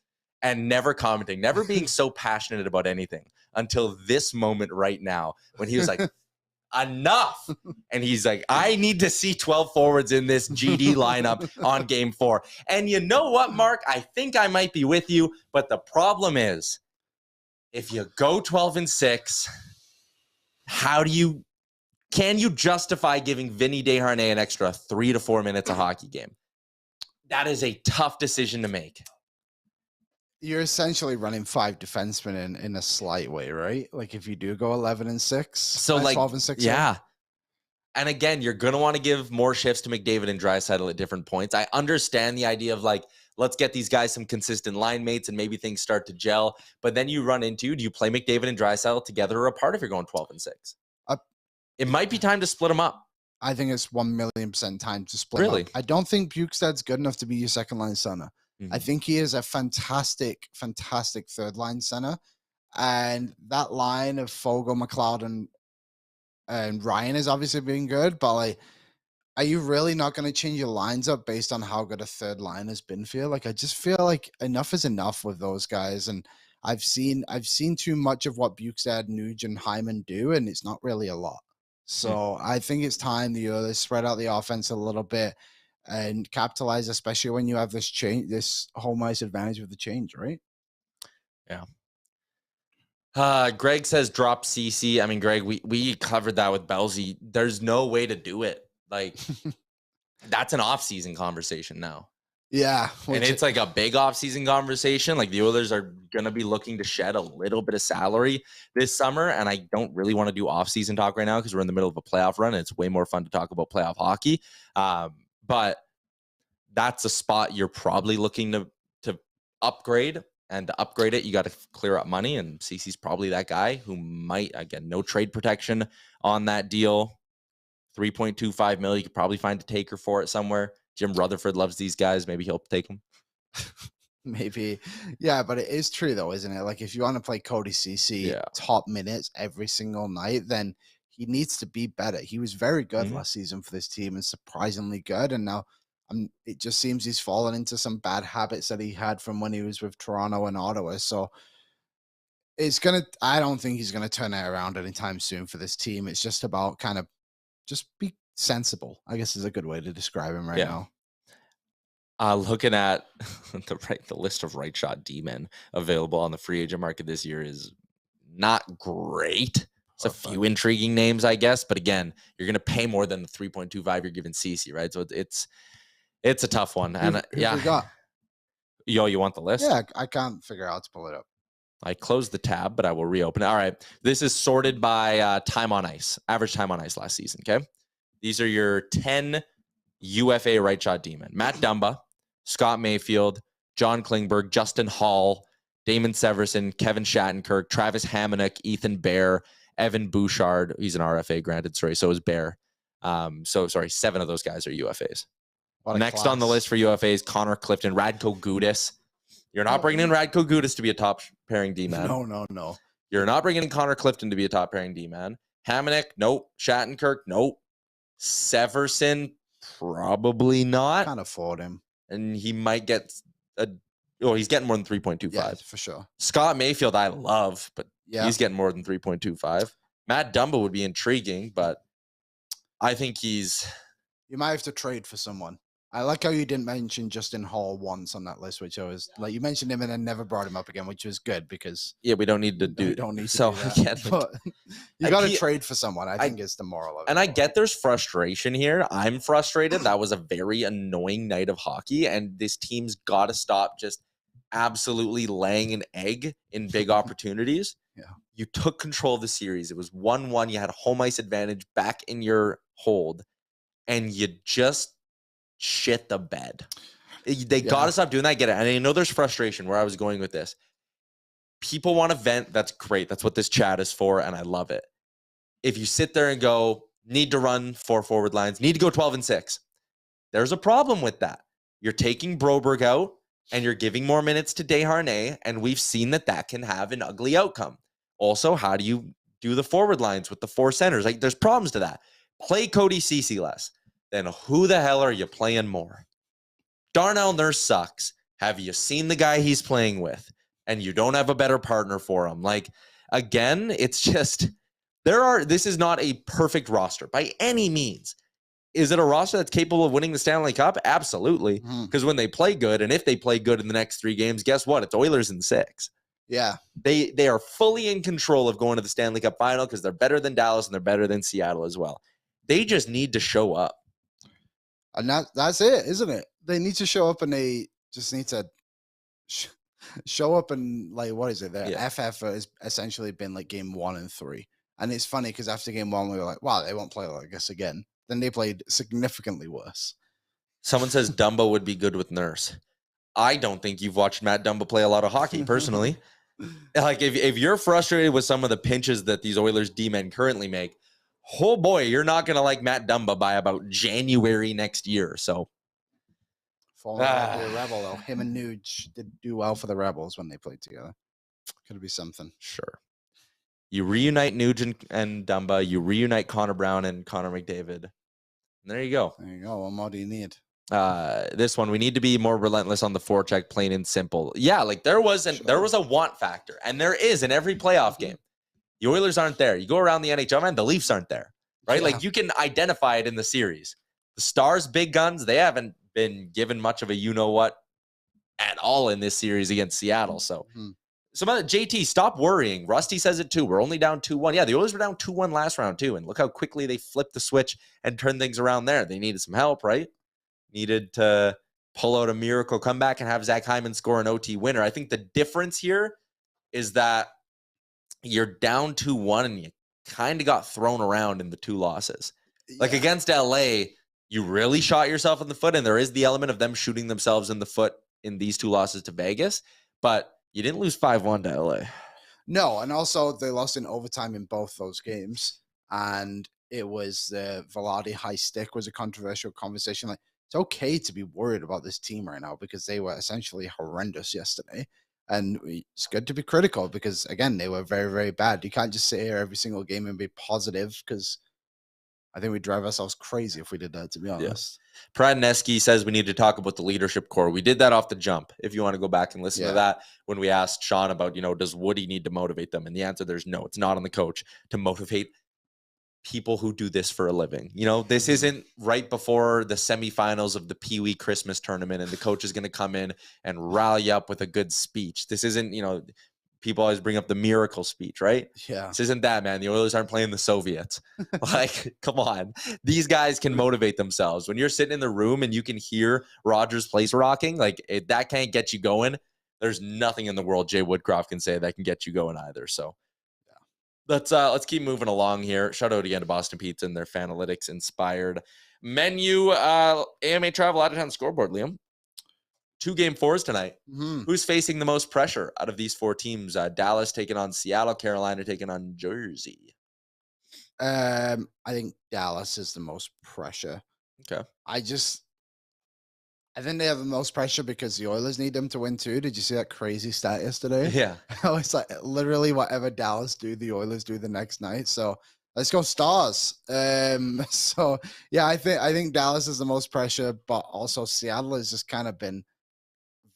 and never commenting, never being so passionate about anything until this moment right now when he was like, enough. And he's like, I need to see 12 forwards in this GD lineup on game 4. And you know what, Mark? I think I might be with you. But the problem is, if you go 12-6, can you justify giving Vinny Desharnais an extra 3 to 4 minutes a hockey game? That is a tough decision to make. You're essentially running 5 defensemen in a slight way, right? Like if you do go 11-6, so like 12-6, yeah. And again, you're gonna want to give more shifts to McDavid and Draisaitl at different points. I understand the idea of like, let's get these guys some consistent line mates and maybe things start to gel. But then you run into, do you play McDavid and Draisaitl together or apart if you're going 12-6? It might be time to split them up. I think it's 1,000,000% time to split them up. I don't think Bukestad's good enough to be your second line center. I think he is a fantastic, fantastic third line center. And that line of Foegele, McLeod, and Ryan has obviously been good, but like, are you really not going to change your lines up based on how good a third line has been for you? Like, I just feel like enough is enough with those guys. And I've seen too much of what Bukestad, Nugent, Hyman do, and it's not really a lot. So I think it's time the Oilers spread out the offense a little bit and capitalize, especially when you have this change, this home ice advantage with the change, right? Yeah. Greg says drop CC. I mean, Greg, we covered that with Belsey. There's no way to do it. Like, that's an off-season conversation now. Yeah. And it's like a big off-season conversation. Like, the Oilers are going to be looking to shed a little bit of salary this summer. And I don't really want to do off-season talk right now because we're in the middle of a playoff run. And it's way more fun to talk about playoff hockey. But that's a spot you're probably looking to upgrade. And to upgrade it, you got to clear up money. And CC's probably that guy who might, again, no trade protection on that deal. 3.25 million. You could probably find a taker for it somewhere. Jim Rutherford loves these guys. Maybe he'll take them. Maybe. Yeah, but it is true though, isn't it? Like if you want to play Cody CC top minutes every single night, then he needs to be better. He was very good last season for this team and surprisingly good. And now it just seems he's fallen into some bad habits that he had from when he was with Toronto and Ottawa. So I don't think he's going to turn it around anytime soon for this team. It's just about kind of just be sensible, I guess is a good way to describe him right now. Looking at the list of right shot D-men available on the free agent market this year is not great. It's a few intriguing names, I guess. But again, you're going to pay more than the 3.25 you're giving CC, right? So it's a tough one. And you want the list? Yeah, I can't figure out how to pull it up. I closed the tab, but I will reopen it. All right. This is sorted by time on ice, average time on ice last season. Okay. These are your 10 UFA right shot D-men. Matt Dumba, Scott Mayfield, John Klingberg, Justin Hall, Damon Severson, Kevin Shattenkirk, Travis Hamonic, Ethan Bear, Evan Bouchard. He's an RFA, granted. Sorry. So is Bear. 7 of those guys are UFAs. Next on the list for UFAs, Connor Clifton, Radko Gudas. You're not bringing in Radko Gudas to be a top pairing D-man. No. You're not bringing in Connor Clifton to be a top pairing D-man. Hamonic, nope. Shattenkirk, nope. Severson, probably not. Can't afford him. And he might get he's getting more than 3.25. Yeah, for sure. Scott Mayfield, I love, but he's getting more than 3.25. Matt Dumba would be intriguing, but I think you might have to trade for someone. I like how you didn't mention Justin Hall once on that list, which I was like, you mentioned him and then never brought him up again, which was good because we don't need to do. We don't need to do that. But you got to trade for someone. I think is the moral of it. And I get there's frustration here. I'm frustrated. That was a very annoying night of hockey, and this team's got to stop just absolutely laying an egg in big opportunities. Yeah, you took control of the series. It was 1-1. You had a home ice advantage back in your hold, and you just shit the bed. They got to stop doing that. I get it. And I know there's frustration where I was going with this. People want to vent. That's great. That's what this chat is for. And I love it. If you sit there and go, need to run 4 forward lines, need to go 12-6. There's a problem with that. You're taking Broberg out and you're giving more minutes to Desharnais. And we've seen that can have an ugly outcome. Also, how do you do the forward lines with the 4 centers? Like there's problems to that. Play Cody Ceci less. Then who the hell are you playing more? Darnell Nurse sucks. Have you seen the guy he's playing with? And you don't have a better partner for him. Like, again, it's just, this is not a perfect roster by any means. Is it a roster that's capable of winning the Stanley Cup? Absolutely. Because when they play good, and if they play good in the next 3 games, guess what? It's Oilers in 6. Yeah. They are fully in control of going to the Stanley Cup final because they're better than Dallas and they're better than Seattle as well. They just need to show up. And that's it, isn't it? They need to show up and they just need to show up and, like, what is it? Their FF has essentially been like game 1 and 3. And it's funny because after game 1, we were like, wow, they won't play like this again. Then they played significantly worse. Someone says Dumba would be good with Nurse. I don't think you've watched Matt Dumba play a lot of hockey, personally. Like, if you're frustrated with some of the pinches that these Oilers D-men currently make, oh boy, you're not going to like Matt Dumba by about January next year. So, falling out of the Rebel, though. Him and Nuge did do well for the Rebels when they played together. Could be something. Sure. You reunite Nugent and Dumba. You reunite Connor Brown and Connor McDavid. And there you go. There you go. What more do you need? This one, we need to be more relentless on the forecheck, plain and simple. Yeah, like there was a want factor, and there is in every playoff game. The Oilers aren't there. You go around the NHL, man, the Leafs aren't there, right? Yeah. Like you can identify it in the series. The Stars, big guns, they haven't been given much of a you-know-what at all in this series against Seattle. So some other JT, stop worrying. Rusty says it too. We're only down 2-1. Yeah, the Oilers were down 2-1 last round too, and look how quickly they flipped the switch and turned things around there. They needed some help, right? Needed to pull out a miracle comeback and have Zach Hyman score an OT winner. I think the difference here is that you're down 2-1 and you kind of got thrown around in the 2 losses. Yeah. Like against LA, you really shot yourself in the foot. And there is the element of them shooting themselves in the foot in these 2 losses to Vegas, but you didn't lose 5-1 to LA. No, and also they lost in overtime in both those games. And it was the Velarde high stick was a controversial conversation. Like, it's okay to be worried about this team right now because they were essentially horrendous yesterday. And it's good to be critical because, again, they were very, very bad. You can't just sit here every single game and be positive because I think we'd drive ourselves crazy if we did that, to be honest. Brad Neski says we need to talk about the leadership core. We did that off the jump. If you want to go back and listen to that, when we asked Shawn about, does Woody need to motivate them? And the answer there's no. It's not on the coach to motivate people who do this for a living. This isn't right before the semifinals of the Pee Wee Christmas tournament and the coach is going to come in and rally up with a good speech. This isn't, people always bring up the miracle speech, right? Yeah. This isn't that, man. The Oilers aren't playing the Soviets. Like, come on. These guys can motivate themselves. When you're sitting in the room and you can hear Rogers' place rocking, like that can't get you going. There's nothing in the world Jay Woodcroft can say that can get you going either. So let's keep moving along here. Shout out again to Boston Pizza and their Fanalytics inspired menu. AMA Travel out of town scoreboard, Liam. 2 Game 4s tonight. Mm-hmm. Who's facing the most pressure out of these 4 teams? Dallas taking on Seattle, Carolina taking on Jersey. I think Dallas is the most pressure. Okay. I think they have the most pressure because the Oilers need them to win too. Did you see that crazy stat yesterday? Yeah. It's like literally whatever Dallas do, the Oilers do the next night. So let's go Stars. So yeah, I think Dallas is the most pressure, but also Seattle has just kind of been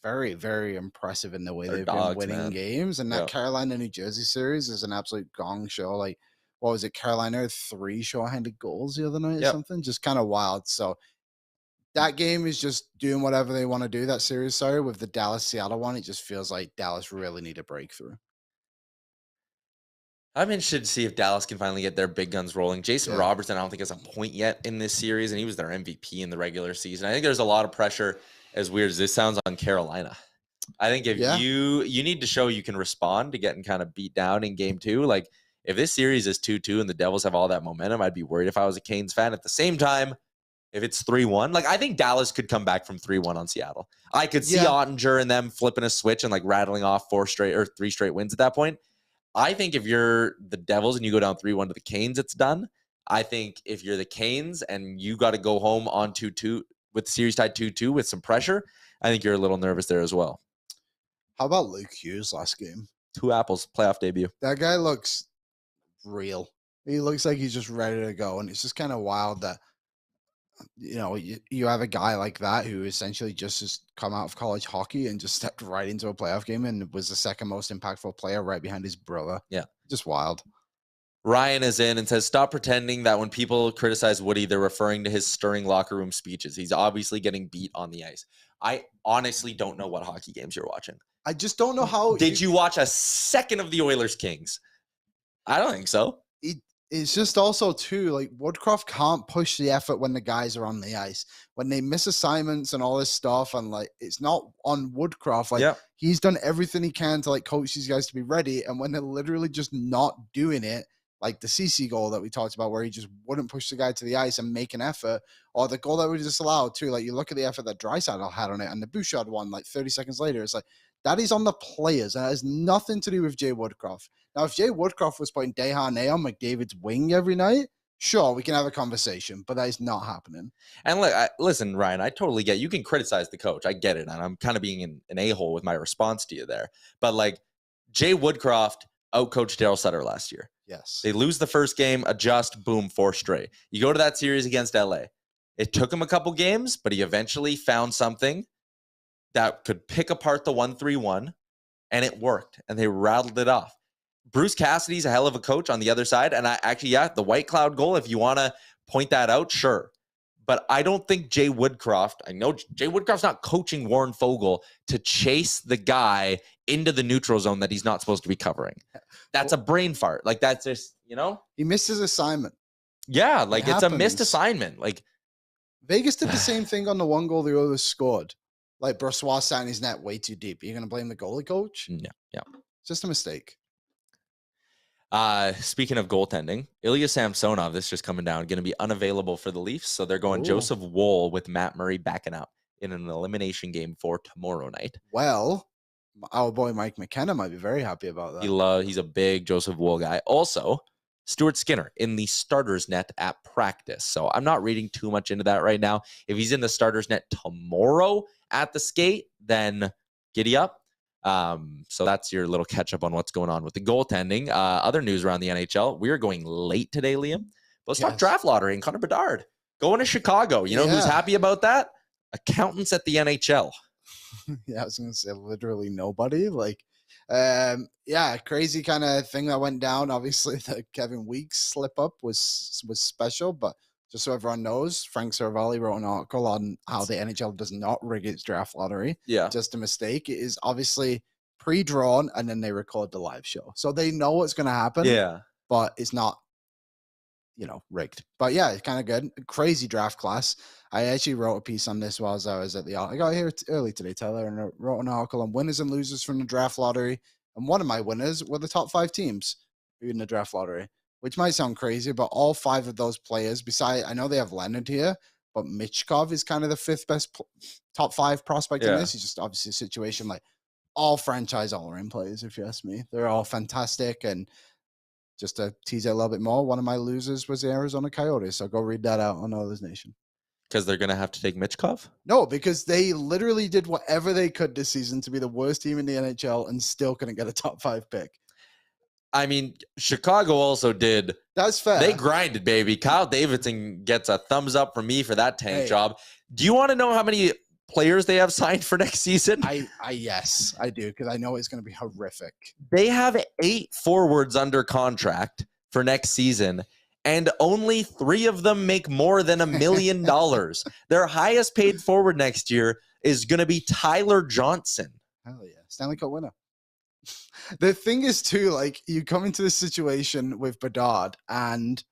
very, very impressive in the way they've been winning games. And that Carolina New Jersey series is an absolute gong show. Like, what was it? Carolina had 3 shorthanded goals the other night or something. Just kind of wild. So that game is just doing whatever they want to do. That series, with the Dallas-Seattle one, it just feels like Dallas really need a breakthrough. I'm interested to see if Dallas can finally get their big guns rolling. Jason Robertson, I don't think has a point yet in this series, and he was their MVP in the regular season. I think there's a lot of pressure, as weird as this sounds, on Carolina. I think if you need to show you can respond to getting kind of beat down in game 2. Like, if this series is 2-2 and the Devils have all that momentum, I'd be worried if I was a Canes fan. At the same time, if it's 3-1, like, I think Dallas could come back from 3-1 on Seattle. I could see Ottinger and them flipping a switch and like rattling off 3 straight wins at that point. I think if you're the Devils and you go down 3-1 to the Canes, it's done. I think if you're the Canes and you got to go home on 2-2 with the series tied 2-2 with some pressure, I think you're a little nervous there as well. How about Luke Hughes last game? 2 apples, playoff debut. That guy looks real. He looks like he's just ready to go. And it's just kind of wild that, you have a guy like that who essentially just has come out of college hockey and just stepped right into a playoff game and was the second most impactful player right behind his brother. Yeah. Just wild. Ryan is in and says, stop pretending that when people criticize Woody, they're referring to his stirring locker room speeches. He's obviously getting beat on the ice. I honestly don't know what hockey games you're watching. I just don't know how. Did you watch a second of the Oilers Kings? I don't think so. It's just also, too, like, Woodcroft can't push the effort when the guys are on the ice. When they miss assignments and all this stuff, and, like, it's not on Woodcroft. Like, he's done everything he can to, like, coach these guys to be ready. And when they're literally just not doing it, like the CC goal that we talked about where he just wouldn't push the guy to the ice and make an effort, or the goal that we just allowed, too. Like, you look at the effort that Draisaitl had on it and the Bouchard one, like, 30 seconds later. It's like, that is on the players. And it has nothing to do with Jay Woodcroft. Now, if Jay Woodcroft was putting Desharnais on McDavid's wing every night, sure, we can have a conversation, but that is not happening. And look, listen, Ryan, I totally get it. You can criticize the coach. I get it. And I'm kind of being an a-hole with my response to you there. But, like, Jay Woodcroft outcoached Darryl Sutter last year. Yes. They lose the first game, adjust, boom, 4 straight. You go to that series against LA. It took him a couple games, but he eventually found something that could pick apart the 1-3-1, and it worked, and they rattled it off. Bruce Cassidy's a hell of a coach on the other side, and I actually, the White Cloud goal, if you want to point that out, sure. But I don't think Jay Woodcroft, I know Jay Woodcroft's not coaching Warren Foegele to chase the guy into the neutral zone that he's not supposed to be covering. That's a brain fart. Like, that's just, He missed his assignment. Yeah, like, it's a missed assignment. Like, Vegas did the same thing on the one goal the Oilers scored. Like, Brossoit sat in his net way too deep. Are you going to blame the goalie coach? Yeah. It's just a mistake. Speaking of goaltending, Ilya Samsonov, this is just coming down, going to be unavailable for the Leafs. So they're going Joseph Woll with Matt Murray backing up in an elimination game for tomorrow night. Well, our boy Mike McKenna might be very happy about that. He's a big Joseph Woll guy. Also, Stuart Skinner in the starter's net at practice. So I'm not reading too much into that right now. If he's in the starter's net tomorrow at the skate, then giddy up. So that's your little catch up on what's going on with the goaltending. Other news around the NHL. We are going late today, Liam. Let's talk draft lottery and Connor Bedard going to Chicago. You know who's happy about that? Accountants at the NHL. Yeah, I was going to say literally nobody. Crazy kind of thing that went down. Obviously, the Kevin Weeks slip up was special, but just so everyone knows, Frank Saravalli wrote an article on how the NHL does not rig its draft lottery. Yeah. Just a mistake. It is obviously pre-drawn, and then they record the live show. So they know what's going to happen. Yeah. But it's not, rigged. But yeah, it's kind of good. Crazy draft class. I actually wrote a piece on this while I was at I got here early today, Tyler, and I wrote an article on winners and losers from the draft lottery. And one of my winners were the top 5 teams in the draft lottery, which might sound crazy, but all 5 of those players, I know they have Leonard here, but Michkov is kind of the 5th best top 5 prospect in this. He's just obviously a situation like all franchise all-around players, if you ask me. They're all fantastic. And just to tease it a little bit more, one of my losers was the Arizona Coyotes. So go read that out on Oilersnation. Because they're going to have to take Michkov? No, because they literally did whatever they could this season to be the worst team in the NHL and still couldn't get a top 5 pick. I mean, Chicago also did. That's fair. They grinded, baby. Kyle Davidson gets a thumbs up from me for that tank job. Do you want to know how many players they have signed for next season? Yes, I do, because I know it's going to be horrific. They have 8 forwards under contract for next season, and only 3 of them make more than $1 million. Their highest paid forward next year is going to be Tyler Johnson. Hell yeah. Stanley Cup winner. The thing is, too, you come into this situation with Bedard, and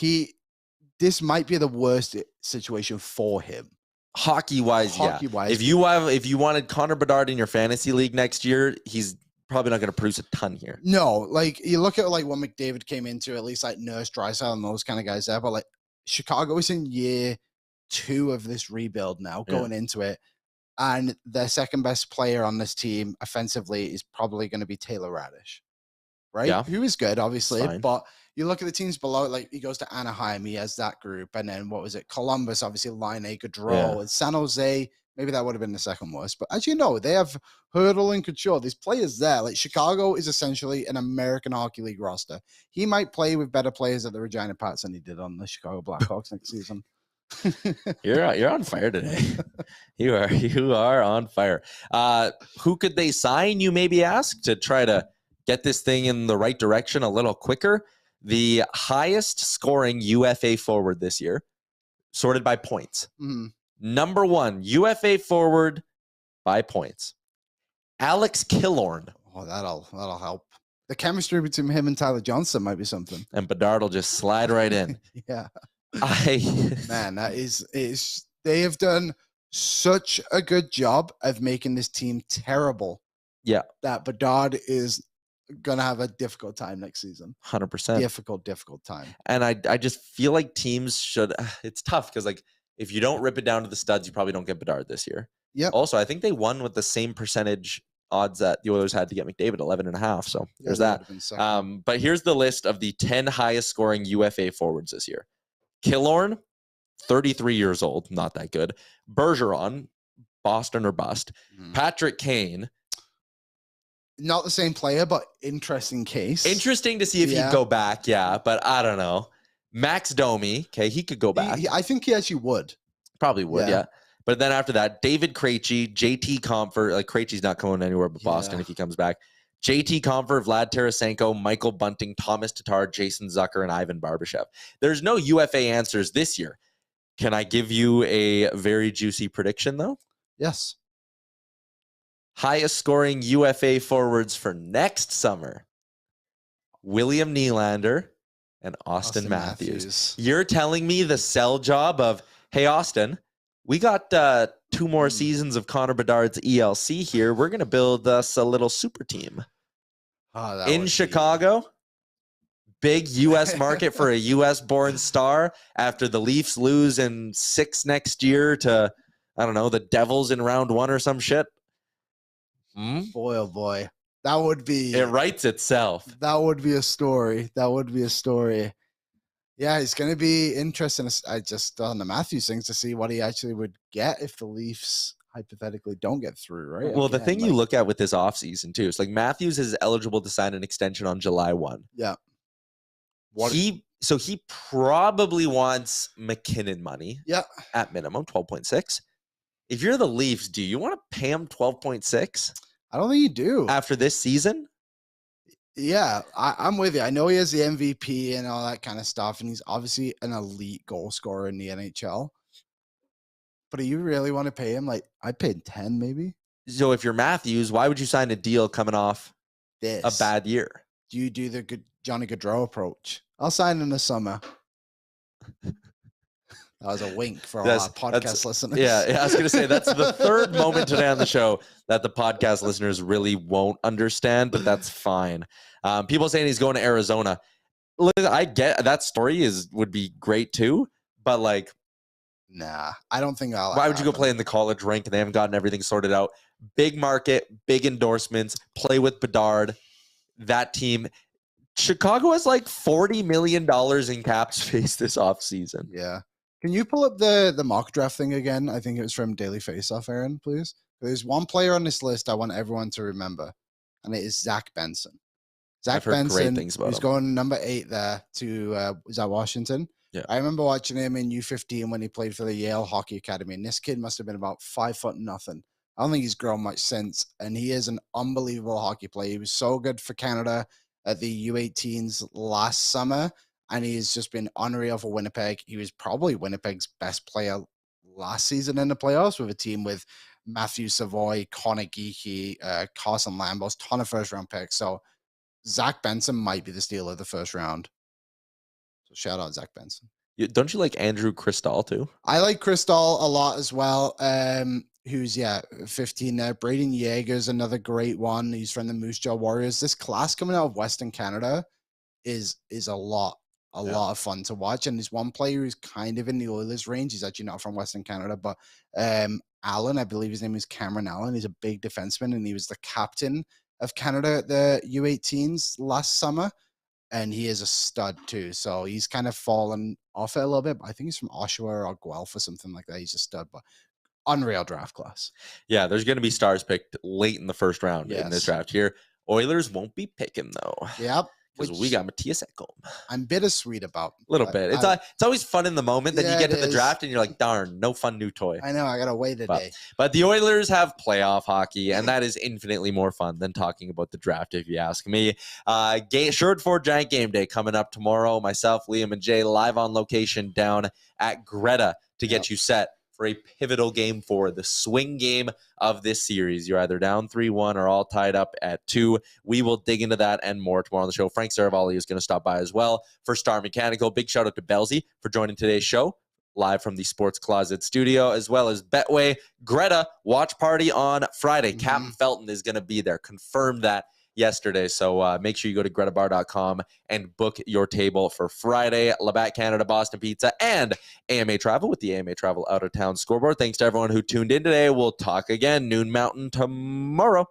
this might be the worst situation for him. Hockey-wise, yeah. If you wanted Connor Bedard in your fantasy league next year, he's probably not going to produce a ton here. No, you look at when McDavid came into, at least Nurse, Draisaitl, and those kind of guys there, but Chicago is in year 2 of this rebuild now, going into it. And their second best player on this team offensively is probably going to be Taylor Radish, right? Yeah. Who is good, obviously. But you look at the teams below, he goes to Anaheim, he has that group. And then Columbus, obviously, Line A, Gaudreau. And San Jose, maybe that would have been the second worst. But as you know, they have Hurdle and Couture. These players there. Chicago is essentially an American Hockey League roster. He might play with better players at the Regina Pats than he did on the Chicago Blackhawks next season. You're on fire today. You are on fire. Who could they sign, you maybe ask, to try to get this thing in the right direction a little quicker? The highest scoring UFA forward this year, sorted by points. Mm-hmm. Number 1 UFA forward by points, Alex Killorn. Oh, that'll help. The chemistry between him and Tyler Johnson might be something. And Bedard will just slide right in. Yeah. Man, that is they have done such a good job of making this team terrible. Yeah. That Bedard is gonna have a difficult time next season. 100%. Difficult time. And I just feel like teams should, it's tough because if you don't rip it down to the studs, you probably don't get Bedard this year. Yeah. Also, I think they won with the same percentage odds that the Oilers had to get McDavid, 11.5. So there's that. But here's the list of the 10 highest scoring UFA forwards this year. Killorn, 33 years old, not that good. Bergeron, Boston or bust. Patrick Kane. Not the same player, but interesting case. Interesting to see if he'd go back, but I don't know. Max Domi, okay, he could go back. I think he actually would. Probably would, yeah. But then after that, David Krejci, JT Comfort. Krejci's not going anywhere but Boston if he comes back. JT Comfort, Vlad Tarasenko, Michael Bunting, Thomas Tatar, Jason Zucker, and Ivan Barbashev. There's no UFA answers this year. Can I give you a very juicy prediction, though? Yes. Highest scoring UFA forwards for next summer, William Nylander and Austin Matthews. You're telling me the sell job of, hey, Austin, we got 2 more seasons of Connor Bedard's ELC here. We're going to build us a little super team in Chicago. big U.S. market for a U.S.-born star after the Leafs lose in 6 next year to, I don't know, the Devils in round 1 or some shit? Boy, oh boy. That would be... It writes itself. That would be a story. That would be a story. Yeah, it's going to be interesting. I just on the Matthews things to see what he actually would get if the Leafs hypothetically don't get through, right? Well, the thing you look at with this offseason, too, is like Matthews is eligible to sign an extension on July 1. Yeah. He probably wants McKinnon money. Yeah. At minimum, 12.6. If you're the Leafs, do you want to pay him 12.6? I don't think you do. After this season? Yeah, I'm with you. I know he has the MVP and all that kind of stuff, and he's obviously an elite goal scorer in the NHL. But do you really want to pay him? Like, I paid 10 maybe. So if you're Matthews, why would you sign a deal coming off this a bad year? Do you do the good Johnny Gaudreau approach? I'll sign in the summer. That was a wink for all our podcast listeners. Yeah, I was going to say that's the third moment today on the show that the podcast listeners really won't understand, but that's fine. People saying he's going to Arizona. I get that story would be great too, but like, nah, I don't think I'll. Why would you go play in the college rink and they haven't gotten everything sorted out? Big market, big endorsements, play with Bedard. That team, Chicago has like $40 million in cap space this offseason. Yeah. Can you pull up the mock draft thing again? I think it was from Daily Faceoff, Aaron, please. There's one player on this list I want everyone to remember, and it is Zach Benson. Zach Benson, who's going number 8 there to, was that Washington? Yeah. I remember watching him in U15 when he played for the Yale Hockey Academy, and this kid must have been about 5'0". I don't think he's grown much since, and he is an unbelievable hockey player. He was so good for Canada at the U18s last summer, and he's just been unreal for Winnipeg. He was probably Winnipeg's best player last season in the playoffs with a team with Matthew Savoy, Connor Geekie, Carson Lambos, ton of first-round picks. So Zach Benson might be the steal of the first round. So shout out Zach Benson. Don't you like Andrew Cristall too? I like Cristall a lot as well. Who's 15 there. Braden Yeager's another great one. He's from the Moose Jaw Warriors. This class coming out of Western Canada is a lot of fun to watch. And there's one player who's kind of in the Oilers range. He's actually not from Western Canada, but Allen, I believe his name is Cameron Allen. He's a big defenseman, and he was the captain of Canada at the U18s last summer. And he is a stud too. So he's kind of fallen off it a little bit. But I think he's from Oshawa or Guelph or something like that. He's a stud, but unreal draft class. Yeah, there's going to be stars picked late in the first round in this draft here. Oilers won't be picking though. Yep. Because we got Matthias Ekholm. I'm bittersweet about. A little bit. It's always fun in the moment. Then you get to the draft and you're like, darn, no fun new toy. I know. I got to wait a day. But the Oilers have playoff hockey, and that is infinitely more fun than talking about the draft, if you ask me. Sherwood Ford Giant Game Day coming up tomorrow. Myself, Liam, and Jay live on location down at Greta to get you set for a pivotal game 4, the swing game of this series. You're either down 3-1 or all tied up at 2. We will dig into that and more tomorrow on the show. Frank Saravalli is going to stop by as well for Star Mechanical. Big shout out to Belsey for joining today's show live from the Sports Closet studio, as well as Betway. Greta watch party on Friday. Captain Felton is going to be there. Confirmed that yesterday. So make sure you go to gretabar.com and book your table for Friday. Labatt Canada, Boston Pizza, and AMA Travel with the AMA Travel Out of Town scoreboard. Thanks to everyone who tuned in today. We'll talk again noon Mountain tomorrow.